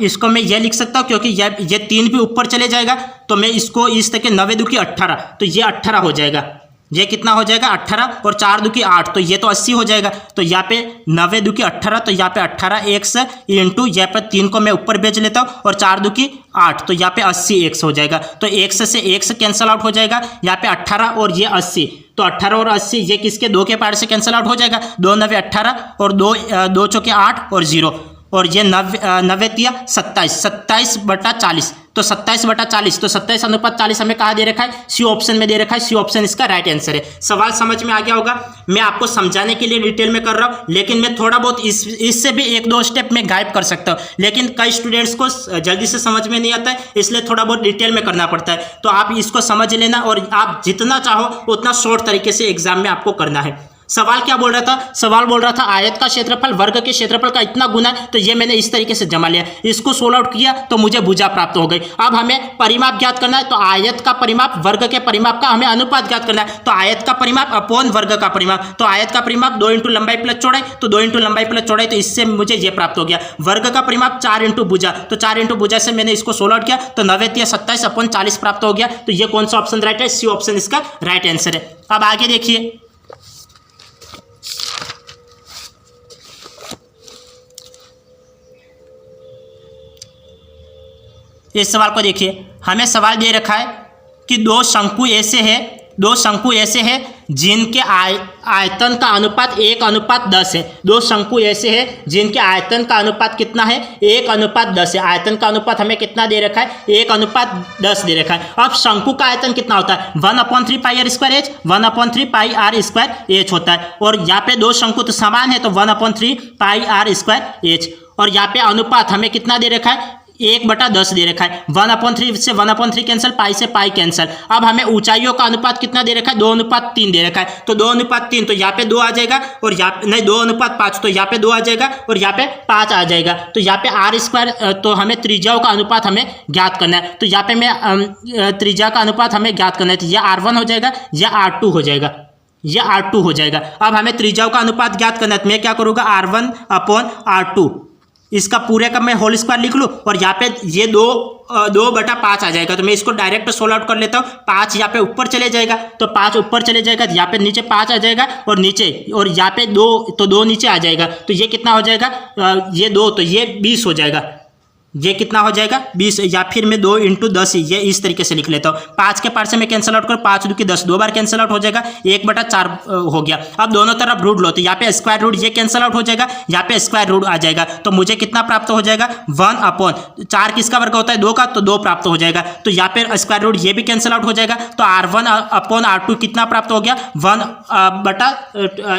इसको मैं ये लिख सकता हूँ, क्योंकि ये 3 भी ऊपर चले जाएगा, तो मैं इसको इस तरह के 9 × 18, तो ये 18 हो जाएगा, ये कितना हो जाएगा, 18, और 4 × 8, तो ये तो 80 हो जाएगा, तो यहाँ पे 9 × 18, तो यहाँ पे 18x इंटू यहाँ पे 3 को मैं ऊपर भेज लेता हूँ, और 4 × 8, तो यहाँ पे 80x हो जाएगा, तो x से x कैंसल आउट हो जाएगा, यहाँ पे 18 और ये 80, तो 18 और 80 ये किसके 2 के पार्ट से कैंसल आउट हो जाएगा, 2 × 9 = 18 और 2 × 4 = 8 और 0, और ये 9 × 3 = 27, 27/40, तो 27/40, तो 27:40 हमें कहाँ दे रखा है, सी ऑप्शन में दे रखा है, सी ऑप्शन इसका राइट आंसर है। सवाल समझ में आ गया होगा। मैं आपको समझाने के लिए डिटेल में कर रहा हूँ, लेकिन मैं थोड़ा बहुत इससे भी 1-2 स्टेप में गायब कर सकता हूँ, लेकिन कई स्टूडेंट्स को जल्दी से समझ में नहीं आता है, इसलिए थोड़ा बहुत डिटेल में करना पड़ता है। तो आप इसको समझ लेना, और आप जितना चाहो उतना शॉर्ट तरीके से एग्जाम में आपको करना है। सवाल क्या बोल रहा था, सवाल बोल रहा था आयत का क्षेत्रफल वर्ग के क्षेत्रफल का इतना गुना है, तो ये मैंने इस तरीके से जमा लिया, इसको सोल्व आउट किया तो मुझे भुजा प्राप्त हो गई। अब हमें परिमाप ज्ञात करना है, तो आयत का परिमाप वर्ग के परिमाप का हमें अनुपात ज्ञात करना है, तो आयत का परिमाप अपॉन वर्ग का परिमाप, तो आयत का परिमाप 2 × लंबाई प्लस चौड़ाई, तो 2 × लंबाई प्लस चौड़ाई, तो इससे मुझे ये प्राप्त हो गया। वर्ग का परिमाप 4 × भुजा, तो 4 × भुजा से मैंने इसको सोल्व आउट किया, तो 9 × 27/40 प्राप्त हो गया। तो ये कौन सा ऑप्शन राइट है, सी ऑप्शन इसका राइट आंसर है। अब आगे देखिए, इस सवाल को देखिए, हमें सवाल दे रखा है कि दो शंकु ऐसे हैं जिनके आयतन का अनुपात 1:10 है। 2 शंकु ऐसे हैं जिनके आयतन का अनुपात कितना है, 1:10 है। आयतन का अनुपात हमें कितना दे रखा है, 1:10 दे रखा है। अब शंकु का आयतन कितना होता है, 1/3 πr²h, 1/3 πr² होता है, और यहाँ पे 2 शंकु तो समान है, तो 1/3 πr²h, और यहाँ पे अनुपात हमें कितना दे रखा है, 1/10 दे रखा है। 1/3 से 1/3 कैंसिल, पाई से पाई कैंसिल। अब हमें ऊंचाइयों का अनुपात कितना दे रखा है, 2:3 दे रखा है, तो 2:3, तो यहाँ पे 2 आ जाएगा, और यहाँ नहीं 2:5, तो यहाँ पे 2 आ जाएगा, और यहाँ पे 5 आ जाएगा। तो यहाँ पे r², तो हमें त्रिज्याओं का अनुपात हमें ज्ञात करना है, तो यहाँ पे मैं त्रिज्या का अनुपात हमें ज्ञात करना है, तो यह r1 हो जाएगा, यह r2 हो जाएगा, यह R2 हो जाएगा। अब हमें त्रिज्याओं का अनुपात ज्ञात करना है, तो मैं क्या करूँगा, R1/R2, इसका पूरे का मैं होल स्क्वायर लिख लूँ, और यहाँ पे ये 2/5 आ जाएगा, तो मैं इसको डायरेक्ट सोल्व आउट कर लेता हूँ। 5 यहाँ पे ऊपर चले जाएगा, तो 5 ऊपर चले जाएगा, तो यहाँ पे नीचे 5 आ जाएगा, और नीचे, और यहाँ पे 2, तो 2 नीचे आ जाएगा, तो ये कितना हो जाएगा, ये 2, तो ये 20 हो जाएगा, ये कितना हो जाएगा 20, या फिर मैं 2 × 10 ये इस तरीके से लिख लेता हूँ। 5 के पार्ट से मैं कैंसिल आउट करूँ, 5 दूनी 10, 2 बार कैंसिल आउट हो जाएगा, 1/4 हो गया। अब दोनों तरफ रूट लो, तो यहाँ पे स्क्वायर रूट ये कैंसिल आउट हो जाएगा, यहाँ पे स्क्वायर रूट आ जाएगा, तो मुझे कितना प्राप्त हो जाएगा 1/4 किसका वर्ग होता है 2 का, तो 2 प्राप्त हो जाएगा। तो यहाँ पे स्क्वायर रूट ये भी कैंसिल आउट हो जाएगा, तो R1/R2 कितना प्राप्त हो गया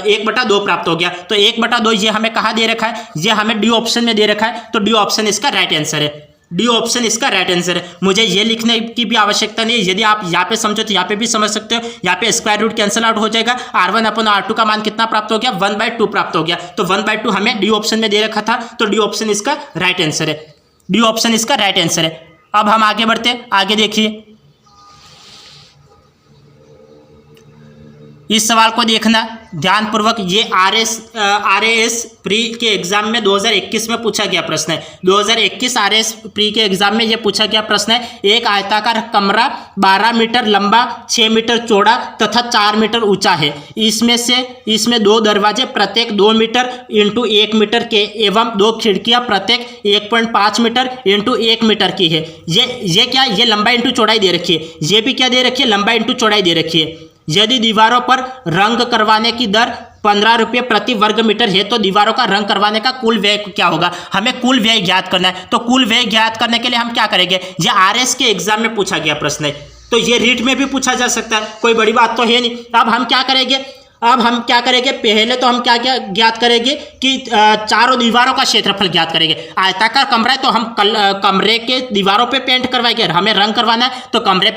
1/2 प्राप्त हो गया। तो 1/2 ये हमें कहाँ दे रखा है, ये हमें डी ऑप्शन में दे रखा है, तो डी ऑप्शन इसका राइट आंसर है। डी ऑप्शन इसका राइट आंसर है। मुझे ये लिखने की भी आवश्यकता नहीं है, यदि आप यहाँ पे समझो तो यहाँ पे भी समझ सकते हो। यहाँ पे स्क्वायर रूट कैंसिल आउट हो जाएगा, R1/R2 का मान कितना प्राप्त हो गया 1/2 प्राप्त हो गया। तो 1/2 हमें डी ऑप्शन में दे रखा था, तो डी ऑप्शन इसका राइट आंसर है। डी ऑप्शन इसका राइट आंसर है। अब हम आगे बढ़ते हैं, आगे देखिए इस सवाल को देखना ध्यानपूर्वक। ये RAS प्री के एग्जाम में 2021 में पूछा गया प्रश्न है। 2021 RAS प्री के एग्जाम में ये पूछा गया प्रश्न है। एक आयताकार कमरा 12 मीटर लंबा, 6 मीटर चौड़ा तथा 4 मीटर ऊंचा है। इसमें 2 दरवाजे प्रत्येक 2 मीटर × 1 मीटर के एवं 2 खिड़कियां प्रत्येक 1.5 मीटर × 1 मीटर की है। ये क्या, ये लंबाई इंटू चौड़ाई दे रखी है। ये भी क्या दे रखी है, लंबाई इंटू चौड़ाई दे रखी है। यदि दीवारों पर रंग करवाने की दर 15 रुपये प्रति वर्ग मीटर है, तो दीवारों का रंग करवाने का कुल व्यय क्या होगा। हमें कुल व्यय ज्ञात करना है। तो कुल व्यय ज्ञात करने के लिए हम क्या करेंगे, ये RS के एग्जाम में पूछा गया प्रश्न है, तो ये रीट में भी पूछा जा सकता है, कोई बड़ी बात तो है नहीं। अब हम क्या करेंगे, पहले तो हम क्या ज्ञात करेंगे कि चारों दीवारों का क्षेत्रफल ज्ञात करेंगे। आयताकार कमरा है तो हम कमरे के दीवारों पे पेंट करवाएंगे, हमें रंग करवाना है तो कमरे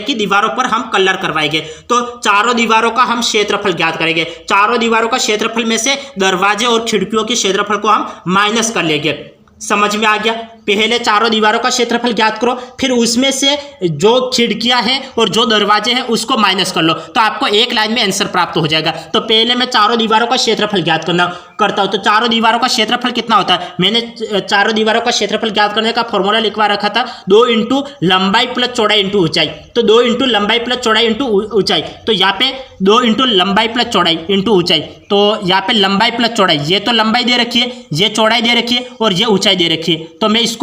की दीवारों पर हम कलर करवाएंगे। तो चारों दीवारों का हम क्षेत्रफल ज्ञात करेंगे। चारों दीवारों का क्षेत्रफल में से दरवाजे और खिड़कियों के क्षेत्रफल को हम माइनस कर लेंगे। समझ में आ गया। पहले चारों दीवारों का क्षेत्रफल ज्ञात करो, फिर उसमें से जो खिड़कियां हैं और जो दरवाजे हैं उसको माइनस कर लो, तो आपको एक लाइन में आंसर प्राप्त हो जाएगा। तो पहले मैं चारों दीवारों का क्षेत्रफल ज्ञात करता हूं। तो चारों दीवारों का क्षेत्रफल कितना होता है, मैंने चारों दीवारों का क्षेत्रफल ज्ञात करने का फॉर्मूला लिखवा रखा था, 2 × लंबाई प्लस चौड़ाई इंटू ऊंचाई। तो 2 × लंबाई प्लस चौड़ाई इंटू ऊंचाई, तो यहाँ पे 2 × लंबाई प्लस चौड़ाई इंटू ऊंचाई। तो यहाँ पे लंबाई प्लस चौड़ाई, ये तो लंबाई दे रखी है, ये चौड़ाई दे रखी है और ये ऊंचाई दे रखी है। तो मैं इसको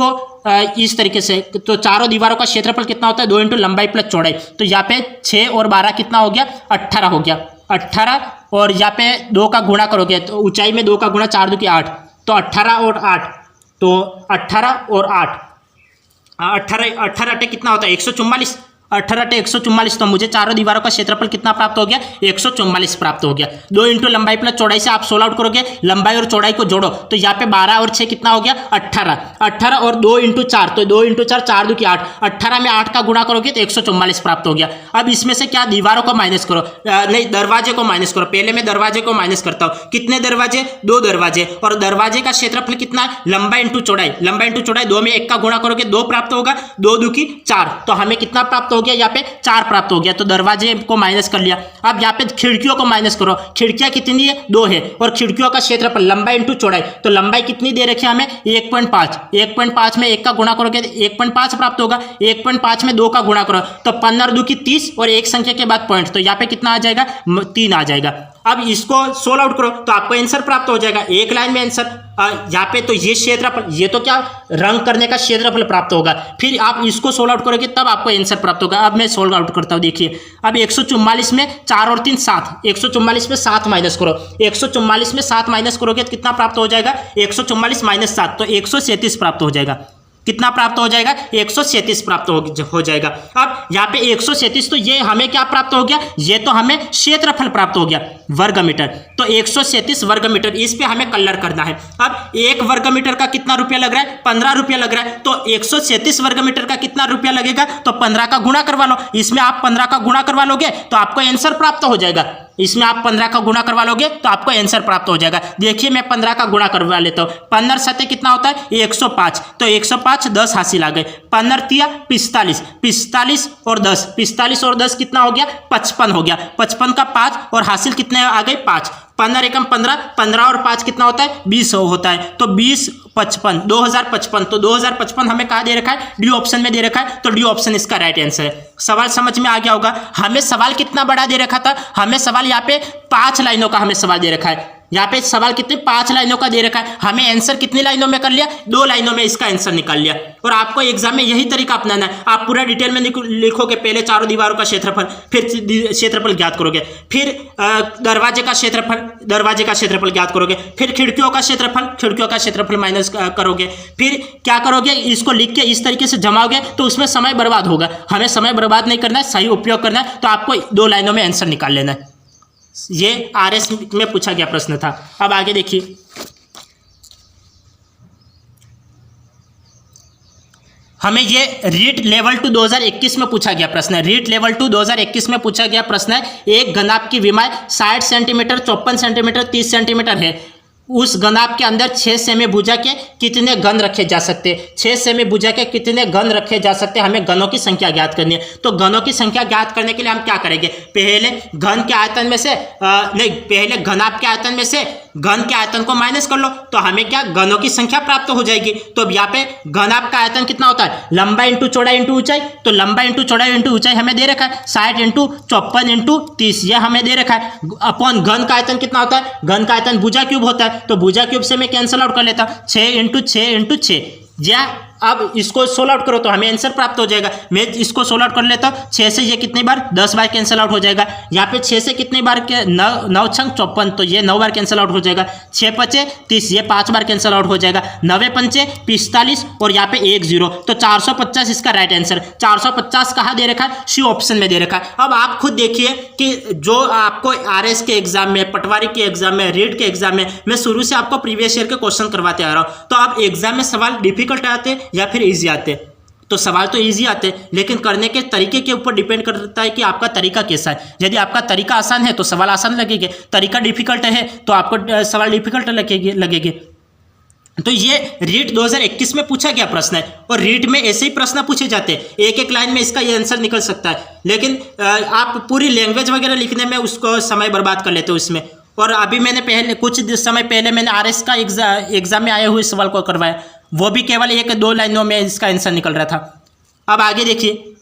इस तरीके से, तो चारों दीवारों का क्षेत्रफल कितना होता है 2 × लंबाई प्लस चौड़ाई। तो यहाँ पे 6 और 12 कितना हो गया 18 हो गया। 18 और यहाँ पे 2 का गुणा करोगे तो ऊंचाई में 2 का गुणा 4 2 की 8, तो 18 और 8, तो 18 और 8, 18 कितना होता है 144। 18 × 144, तो मुझे चारों दीवारों का क्षेत्रफल कितना प्राप्त हो गया 144 प्राप्त हो गया। 2 × लंबाई प्लस चौड़ाई से आप 16 आउट करोगे, लंबाई और चौड़ाई को जोड़ो तो यहाँ पे 12 और 6 कितना हो गया 18। 18 और 2 × 4, तो 2 × 4 4 2 की 8, 18 में 8 का गुणा करोगे तो 144 प्राप्त हो गया। अब इसमें से क्या दीवारों को माइनस करो, नहीं दरवाजे को माइनस करो। पहले मैं दरवाजे को माइनस करता हूँ। कितने दरवाजे, 2 दरवाजे, और दरवाजे का क्षेत्रफल कितना है लंबाई इंटू चौड़ाई। लंबाई इंटू चौड़ाई, 2 में 1 का गुणा करोगे 2 प्राप्त होगा, 2 2 की 4, तो हमें कितना प्राप्त हो गया यहाँ पे 4 प्राप्त हो गया। तो दरवाजे को माइनस कर लिया। अब यहाँ पे खिड़कियों को माइनस करो। खिड़कियां कितनी है 2 है, और खिड़कियों का क्षेत्रफल लंबाई इंटू चौड़ाई, तो लंबाई कितनी दे रखी है हमें 1.5। 1.5 में 1 का गुणा करोगे 1.5 प्राप्त होगा। 1.5 में 2 का गुणा करो तो 15 2 की 30 और एक संख्या के बाद पॉइंट, तो यहाँ पे कितना आ जाएगा 3 आ जाएगा। अब इसको सोल्व आउट करो तो आपको आंसर प्राप्त हो जाएगा, एक लाइन में आंसर। यहाँ पे तो ये क्षेत्रफल, ये तो क्या रंग करने का क्षेत्रफल प्राप्त होगा, फिर आप इसको सोल्व आउट करोगे तब आपको आंसर प्राप्त होगा। अब मैं सोल्व आउट करता हूँ, देखिए अब 144 में 4 और 3 7, 144 में 7 माइनस करो। 144 में 7 माइनस करोगे तो कितना प्राप्त हो जाएगा 144 - 7, तो 137 प्राप्त हो जाएगा। कितना प्राप्त हो जाएगा 137 प्राप्त हो जाएगा। अब यहाँ पे 137, तो ये हमें क्या प्राप्त हो गया, ये तो हमें क्षेत्रफल प्राप्त हो गया वर्ग मीटर। तो 137 वर्ग मीटर, इस पे हमें कलर करना है। अब 1 वर्ग मीटर का कितना रुपया लग रहा है 15 रुपया लग रहा है। तो 137 वर्ग मीटर का कितना रुपया लगेगा, तो 15 का गुणा करवा लो। इसमें आप 15 का गुणा करवा लोगे तो आपको आंसर प्राप्त हो जाएगा। इसमें आप 15 का गुणा करवा लोगे तो आपको आंसर प्राप्त हो जाएगा। देखिए मैं 15 का गुणा करवा लेता हूँ। 15 7 कितना होता है 105, तो 105 10 हासिल आ गए। 15 3 45, 45 और 10, 45 और 10 कितना हो गया 55 हो गया। 55 का 5 और हासिल कितने आ गए 5। 15 एकम 15, 15 और 5 कितना होता है 20 होता है। तो 20 55 2055, तो 2055 हमें कहाँ दे रखा है डी ऑप्शन में दे रखा है, तो डी ऑप्शन इसका राइट आंसर है। सवाल समझ में आ गया होगा। हमें सवाल कितना बड़ा दे रखा था, हमें सवाल यहाँ पे 5 लाइनों का हमें सवाल दे रखा है। यहाँ पे सवाल कितने 5 लाइनों का दे रखा है, हमें आंसर कितनी लाइनों में कर लिया, 2 लाइनों में इसका आंसर निकाल लिया। और आपको एग्जाम में यही तरीका अपनाना है, आप पूरा डिटेल में लिखोगे, पहले चारों दीवारों का क्षेत्रफल, फिर क्षेत्रफल ज्ञात करोगे, फिर दरवाजे का क्षेत्रफल ज्ञात करोगे, फिर खिड़कियों का क्षेत्रफल माइनस करोगे, फिर क्या करोगे, इसको लिख के इस तरीके से जमाओगे तो उसमें समय बर्बाद होगा। हमें समय बर्बाद नहीं करना है, सही उपयोग करना है, तो आपको 2 लाइनों में आंसर निकाल लेना है। ये आरएस में पूछा गया प्रश्न था। अब आगे देखिए, हमें ये रीट लेवल 2 2021 में पूछा गया प्रश्न है। रीट लेवल 2 2021 में पूछा गया प्रश्न है, एक घनाभ की विमाएं 60 सेंटीमीटर, 54 सेंटीमीटर, 30 सेंटीमीटर है, उस घनाभ के अंदर 6 सेमी भुजा के कितने घन रखे जा सकते हैं। 6 सेमी भुजा के कितने घन रखे जा सकते हैं, हमें घनों की संख्या ज्ञात करनी है। तो घनों की संख्या ज्ञात करने के लिए हम क्या करेंगे, पहले घन के आयतन में से पहले घनाभ के आयतन में से घन के आयतन को माइनस कर लो, तो हमें क्या घनों की संख्या प्राप्त हो जाएगी। तो अब यहाँ पे घनाभ का आयतन कितना होता है, लंबाई इंटू चौड़ाई इंटू ऊंचाई, तो लंबाई इंटू चौड़ाई इंटू ऊंचाई हमें दे रखा है 60 इंटू 54 इंटू 30, यह हमें दे रखा है। अपॉन घन का आयतन कितना होता है, घन का आयतन भुजा क्यूब होता है, तो भुजा क्यूब से मैं कैंसिल आउट कर लेता हूं, 6 इंटू 6 इंटू 6, या अब इसको सोल्व आउट करो तो हमें आंसर प्राप्त हो जाएगा। मैं इसको सोल्व आउट कर लेता हूँ, 6 से ये कितनी बार 10 बार कैंसिल आउट हो जाएगा। यहाँ पे 6 से कितनी बार के 9 छंग 54, तो ये 9 बार कैंसिल आउट हो जाएगा। 6 पचे 30, ये 5 बार कैंसिल आउट हो जाएगा। 9 पंचे 45 और यहाँ पे 1 0, तो 450 इसका राइट आंसर। 450 कहाँ दे रखा है, सी ऑप्शन में दे रखा है। अब आप खुद देखिए कि जो आपको आरएस के एग्जाम में, पटवारी के एग्जाम में, रीट के एग्जाम में, मैं शुरू से आपको प्रीवियस ईयर के क्वेश्चन करवाते आ रहा हूँ। तो आप एग्जाम में सवाल डिफिकल्ट आते या फिर इजी आते, तो सवाल तो इजी आते, लेकिन करने के तरीके के ऊपर डिपेंड करता है कि आपका तरीका कैसा है। यदि आपका तरीका आसान है तो सवाल आसान लगेंगे, तरीका डिफिकल्ट है तो आपको सवाल डिफिकल्ट लगेंगे। तो ये रीट 2021 में पूछा गया प्रश्न है, और रीट में ऐसे ही प्रश्न पूछे जाते हैं, एक एक लाइन में इसका ये आंसर निकल सकता है। लेकिन आप पूरी लैंग्वेज वगैरह लिखने में उसको समय बर्बाद कर लेते हो इसमें। और अभी मैंने कुछ समय पहले मैंने आरएस का एग्जाम में आए हुए सवाल को करवाया, वो भी केवल 1-2 लाइनों में इसका आंसर निकल रहा था। अब आगे देखिए,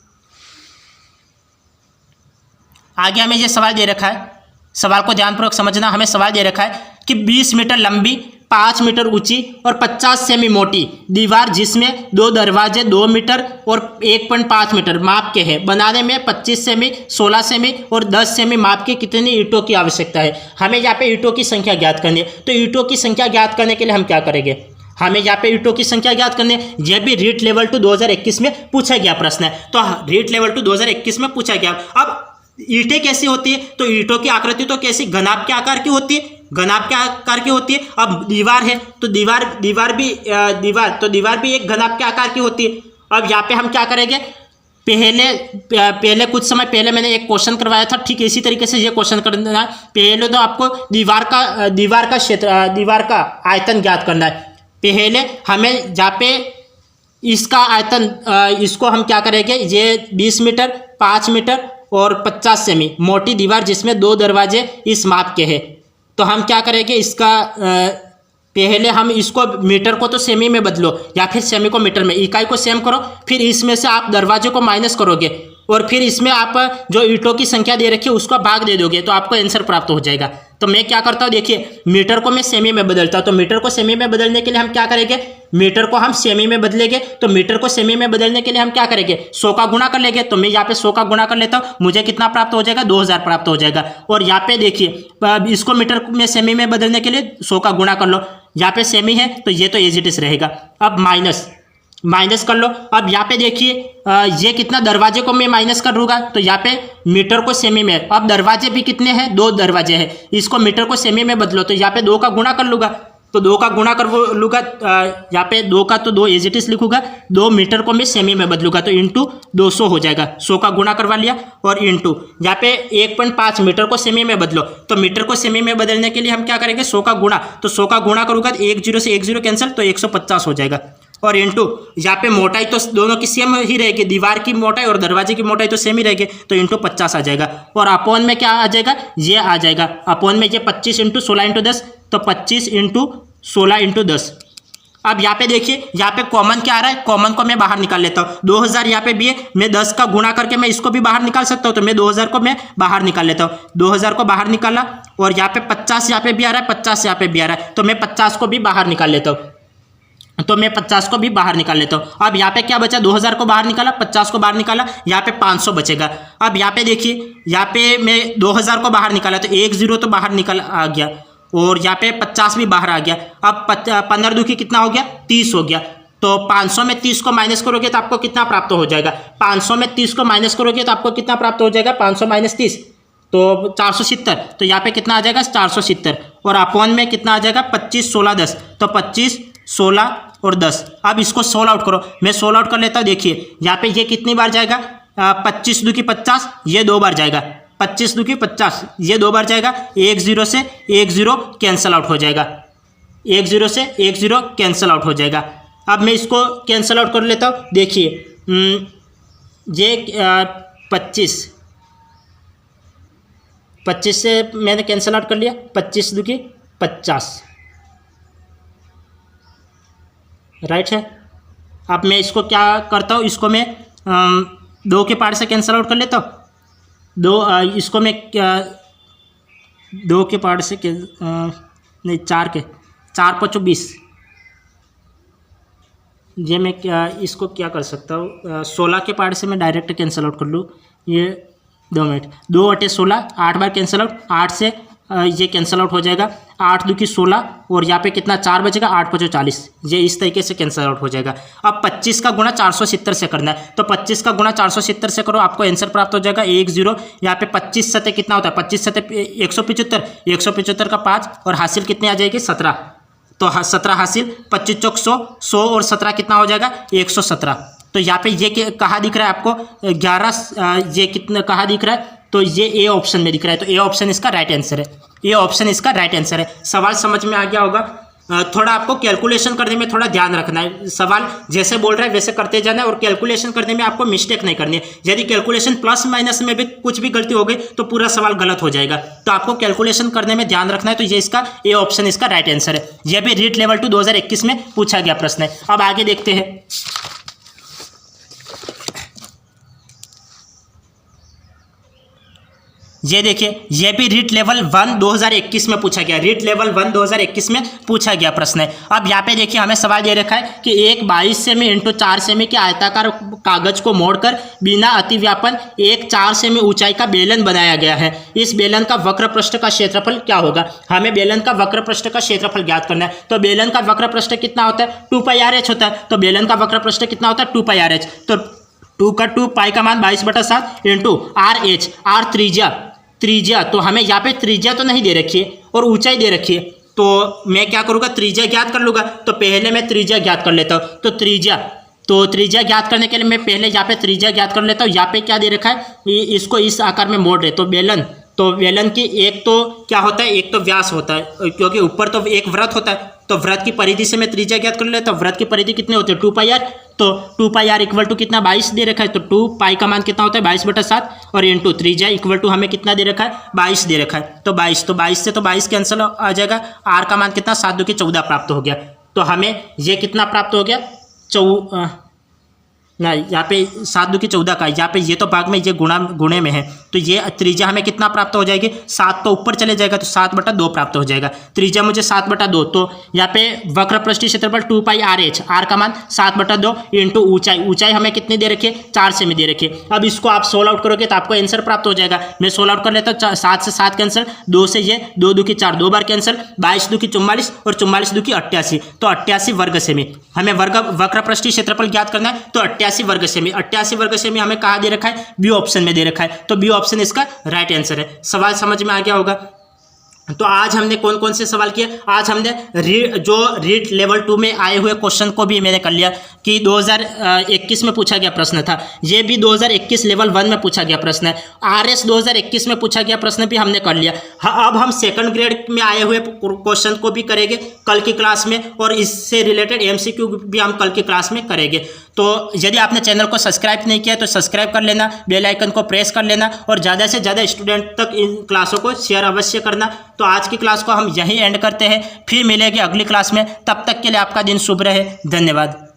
आगे हमें ये सवाल दे रखा है, सवाल को ध्यानपूर्वक समझना। हमें सवाल दे रखा है कि 20 मीटर लंबी, 5 मीटर ऊंची और 50 सेमी मोटी दीवार जिसमें 2 दरवाजे 2 मीटर और 1.5 मीटर माप के हैं, बनाने में 25 सेमी, 16 सेमी और 10 सेमी माप के कितनी ईंटों की आवश्यकता है। हमें यहाँ पे ईंटों की संख्या ज्ञात करनी है। तो ईंटों की संख्या ज्ञात करने के लिए हम क्या करेंगे, हमें यहाँ पे ईंटों की संख्या ज्ञात करनी है। यह भी रीट लेवल 2 2021 में पूछा गया प्रश्न है। तो रीट लेवल 2 2021 में पूछा गया। अब ईंटें कैसी होती है, तो ईंटों की आकृति तो कैसी, घनाभ के आकार की होती है, घनाभ के आकार की होती है। अब दीवार है तो दीवार भी एक घनाभ के आकार की होती है। अब यहाँ पे हम क्या करेंगे, पहले कुछ समय पहले मैंने एक क्वेश्चन करवाया था, ठीक इसी तरीके से ये क्वेश्चन करना है। पहले तो आपको दीवार का आयतन ज्ञात करना है। पहले हमें जहाँ पे इसका आयतन, इसको हम क्या करेंगे, ये 20 मीटर, 5 मीटर और 50 सेमी मोटी दीवार जिसमें 2 दरवाजे इस माप के हैं, तो हम क्या करेंगे, इसका पहले हम इसको मीटर को तो सेमी में बदलो या फिर सेमी को मीटर में, इकाई को सेम करो, फिर इसमें से आप दरवाजे को माइनस करोगे और फिर इसमें आप जो ईंटों की संख्या दे रखी है उसका भाग दे दोगे, तो आपको आंसर प्राप्त हो जाएगा। तो मैं क्या करता हूँ, देखिए मीटर को मैं सेमी में बदलता हूँ। तो मीटर को सेमी में बदलने के लिए हम क्या करेंगे, मीटर को हम सेमी में बदलेंगे। तो मीटर को सेमी में बदलने के लिए हम क्या करेंगे, 100 का गुणा कर लेंगे। तो मैं यहाँ पे 100 का गुणा कर लेता हूँ, मुझे कितना प्राप्त हो जाएगा, 2000 प्राप्त हो जाएगा। और यहाँ पे देखिए, इसको मीटर में सेमी में बदलने के लिए 100 का गुणा कर लो, यहाँ पे सेमी है तो ये तो एज इट इज रहेगा। अब माइनस कर लो। अब यहाँ पे देखिए, ये कितना, दरवाजे को मैं माइनस कर लूँगा तो यहाँ पे मीटर को सेमी में, अब दरवाजे भी कितने हैं, 2 दरवाजे हैं, इसको मीटर को सेमी में बदलो तो यहाँ पे 2 का गुणा कर लूँगा। तो 2 का गुणा कर लूँगा, यहाँ पे 2 का तो 2 एज इट इज लिखूँगा, 2 मीटर को मैं सेमी में बदलूँगा तो इंटू 200 हो जाएगा। 100 का गुणा करवा लिया और इंटू यहाँ पे 1.5 मीटर को सेमी में बदलो। तो मीटर को सेमी में बदलने के लिए हम क्या करेंगे, 100 का गुणा, तो 100 का गुणा करूँगा, 1 0 से 1 0 कैंसिल, तो 150 हो जाएगा। और इंटू यहाँ पे मोटाई तो दोनों की सेम ही रहेगी, दीवार की मोटाई और दरवाजे की मोटाई तो सेम ही रहेगी, तो इंटू 50 आ जाएगा। और अपॉन में क्या आ जाएगा, ये आ जाएगा अपॉन में, ये 25 इंटू 16 इंटू 10, तो 25 इंटू 16 इंटू 10, अब यहाँ पे देखिए, यहाँ पे कॉमन क्या आ रहा है, कॉमन को मैं बाहर निकाल लेता हूँ। 2000 यहाँ पे भी है, मैं 10 का गुणा करके मैं इसको भी बाहर निकाल सकता हूँ, तो मैं 2000 को मैं बाहर निकाल लेता हूँ। 2000 को बाहर निकाला और यहाँ पे 50 यहाँ पे भी आ रहा है, 50 यहाँ पे भी आ रहा है, तो मैं 50 को भी बाहर निकाल लेता हूँ। तो मैं 50 को भी बाहर निकाल लेता हूँ। अब यहाँ पे क्या बचा, 2000 को बाहर निकाला, 50 को बाहर निकाला, यहाँ पे 500 बचेगा। अब यहाँ पे देखिए, यहाँ पे मैं 2000 को बाहर निकाला तो 1 0 तो बाहर निकल आ गया और यहाँ पे 50 भी बाहर आ गया। अब 15 दुखी कितना हो गया, 30 हो गया। तो 500 में 30 को माइनस करोगे तो आपको कितना प्राप्त हो जाएगा, 500 में 30 को माइनस करोगे तो आपको कितना प्राप्त हो जाएगा, 500 माइनस 30 तो 470। तो यहाँ पे कितना आ जाएगा, 470 और अपॉन में कितना आ जाएगा, 25 16 10, तो 25 16 और 10। अब इसको सोल्व आउट करो, मैं सोल्व आउट कर लेता हूँ। देखिए यहाँ पे ये कितनी बार जाएगा, 25 दुखी 50, ये 2 बार जाएगा, 25 दुखी 50, ये 2 बार जाएगा। 1 0 से 1 0 कैंसिल आउट हो जाएगा, 1 0 से 1 0 कैंसिल आउट हो जाएगा। अब मैं इसको कैंसिल आउट कर लेता हूँ। देखिए ये 25 से मैंने कैंसिल आउट कर लिया, 25 दुखी 50, राइट है। अब मैं इसको क्या करता हूँ, इसको मैं 2 के पार्ट से कैंसिल आउट कर लेता हूँ। इसको मैं 2 के पार्ट से नहीं 4 के, 4 5 20, ये मैं इसको क्या कर सकता हूँ, 16 के पार्ट से मैं डायरेक्ट कैंसिल आउट कर लूँ। ये 2 मिनट, 2 × 16 8 बार कैंसिल आउट, 8 से ये कैंसिल आउट हो जाएगा, 8 दुखी 16 और यहाँ पे कितना 4 बचेगा, 8 5 40, ये इस तरीके से कैंसिल आउट हो जाएगा। अब 25 का गुणा 470 से करना है, तो 25 का गुणा 470 से करो, आपको आंसर प्राप्त हो जाएगा 1 0। यहाँ पे 25 सतह कितना होता है, 25 सतह 175, 175 का 5 और हासिल कितनी आ जाएगी, 17, तो 17 हासिल, 25 चौक 100, 100 और 17 कितना हो जाएगा, 117। तो यहाँ पे ये कहाँ दिख रहा है आपको, 11, ये कितना कहाँ दिख रहा है, तो ये ए ऑप्शन में दिख रहा है, तो ए ऑप्शन इसका राइट आंसर है, ए ऑप्शन इसका राइट आंसर है। सवाल समझ में आ गया होगा। थोड़ा आपको कैलकुलेशन करने में थोड़ा ध्यान रखना है, सवाल जैसे बोल रहा है वैसे करते जाना है और कैलकुलेशन करने में आपको मिस्टेक नहीं करनी है। यदि कैलकुलेशन प्लस माइनस में भी कुछ भी गलती हो गई तो पूरा सवाल गलत हो जाएगा, तो आपको कैलकुलेशन करने में ध्यान रखना है। तो ये इसका ए ऑप्शन इसका राइट आंसर है। यह भी रीट लेवल 2 2021 में पूछा गया प्रश्न है। अब आगे देखते हैं। ये देखिए, ये भी रीट लेवल 1 2021 में पूछा गया, रीट लेवल 1 2021 में पूछा गया प्रश्न है। अब यहाँ पे देखिए हमें सवाल दे रखा है कि एक 22 सेमी इंटू 4 सेमी के आयताकार कागज को मोड़कर बिना अतिव्यापन एक 4 सेमी ऊंचाई का बेलन बनाया गया है। इस बेलन का वक्र पृष्ठ का क्षेत्रफल क्या होगा। हमें बेलन का वक्र पृष्ठ का क्षेत्रफल ज्ञात करना है। तो बेलन का वक्र पृष्ठ कितना होता है, 2πr(h) होता है। तो बेलन का वक्र पृष्ठ कितना होता है, 2πr(h). तो 2 का 2 पाई का मान 22/7 इंटू RH, R त्रिज्या, तो हमें यहाँ पे त्रिज्या तो नहीं दे रखी है और ऊंचाई दे रखी है, तो मैं क्या करूँगा, त्रिज्या ज्ञात कर लूँगा। तो पहले मैं त्रिज्या ज्ञात कर लेता हूँ। तो त्रिज्या ज्ञात करने के लिए मैं पहले यहाँ पे त्रिज्या ज्ञात कर लेता हूँ। यहाँ पे क्या दे रखा है, इसको इस आकार में मोड़ रहे, तो बेलन की एक तो क्या होता है, एक तो व्यास होता है, क्योंकि ऊपर तो एक वृत्त होता है, तो वृत्त की परिधि से मैं त्रिज्या ज्ञात कर लेता हूँ। वृत्त की परिधि कितनी होती है, 2πr, तो 2πr इक्वल टू कितना 22 दे रखा है, तो 2 पाई का मान कितना होता है 22/7 और इंटू त्रिज्या इक्वल टू हमें कितना दे रखा है 22 दे रखा है। तो 22 से तो 22 कैंसिल आ जाएगा, r का मान कितना 7 2 की 14 प्राप्त हो गया। तो हमें ये कितना प्राप्त हो गया, नहीं यहाँ पे 7 2 की 14 का, यहाँ पे ये तो भाग में ये गुणे में है, तो ये त्रिज्या हमें कितना प्राप्त हो जाएगी, 7 तो ऊपर चले जाएगा तो 7/2 प्राप्त हो जाएगा। त्रिज्या मुझे 7/2, तो यहाँ पे वक्र पृष्ठीय क्षेत्रफल 2πr(h), r का मान 7/2 इंटू ऊंचाई हमें कितनी दे रखी है, 4 सेमी दे रखी है। अब इसको आप सोल्व आउट करोगे तो आपको आंसर प्राप्त हो जाएगा। मैं सोल्व आउट कर लेता हूँ। 7 से 7 कैंसिल, 2 से ये 2 2 की 4 2 बार कैंसिल, 22 2 की 44 और 44 2 की 88, तो 88 वर्ग सेमी। हमें वक्र पृष्ठीय क्षेत्रफल ज्ञात करना है, तो 88 वर्ग सेमी। 88 वर्ग सेमी हमें कहाँ दे रखा है, बी ऑप्शन में दे रखा है, तो बी ऑप्शन इसका राइट आंसर है। सवाल समझ में आ गया होगा। तो आज हमने कौन कौन से सवाल किए, आज हमने जो रीट लेवल 2 में आए हुए क्वेश्चन को भी मैंने कर लिया कि 2021 में पूछा गया प्रश्न था, ये भी 2021 लेवल 1 में पूछा गया प्रश्न है। RS 2021 में पूछा गया प्रश्न भी हमने कर लिया। अब हम सेकंड ग्रेड में आए हुए क्वेश्चन को भी करेंगे कल की क्लास में, और इससे रिलेटेड MCQ भी हम कल की क्लास में करेंगे। तो यदि आपने चैनल को सब्सक्राइब नहीं किया तो सब्सक्राइब कर लेना, बेल आइकन को प्रेस कर लेना और ज़्यादा से ज़्यादा स्टूडेंट तक इन क्लासों को शेयर अवश्य करना। तो आज की क्लास को हम यहीं एंड करते हैं, फिर मिलेंगे अगली क्लास में। तब तक के लिए आपका दिन शुभ रहे। धन्यवाद।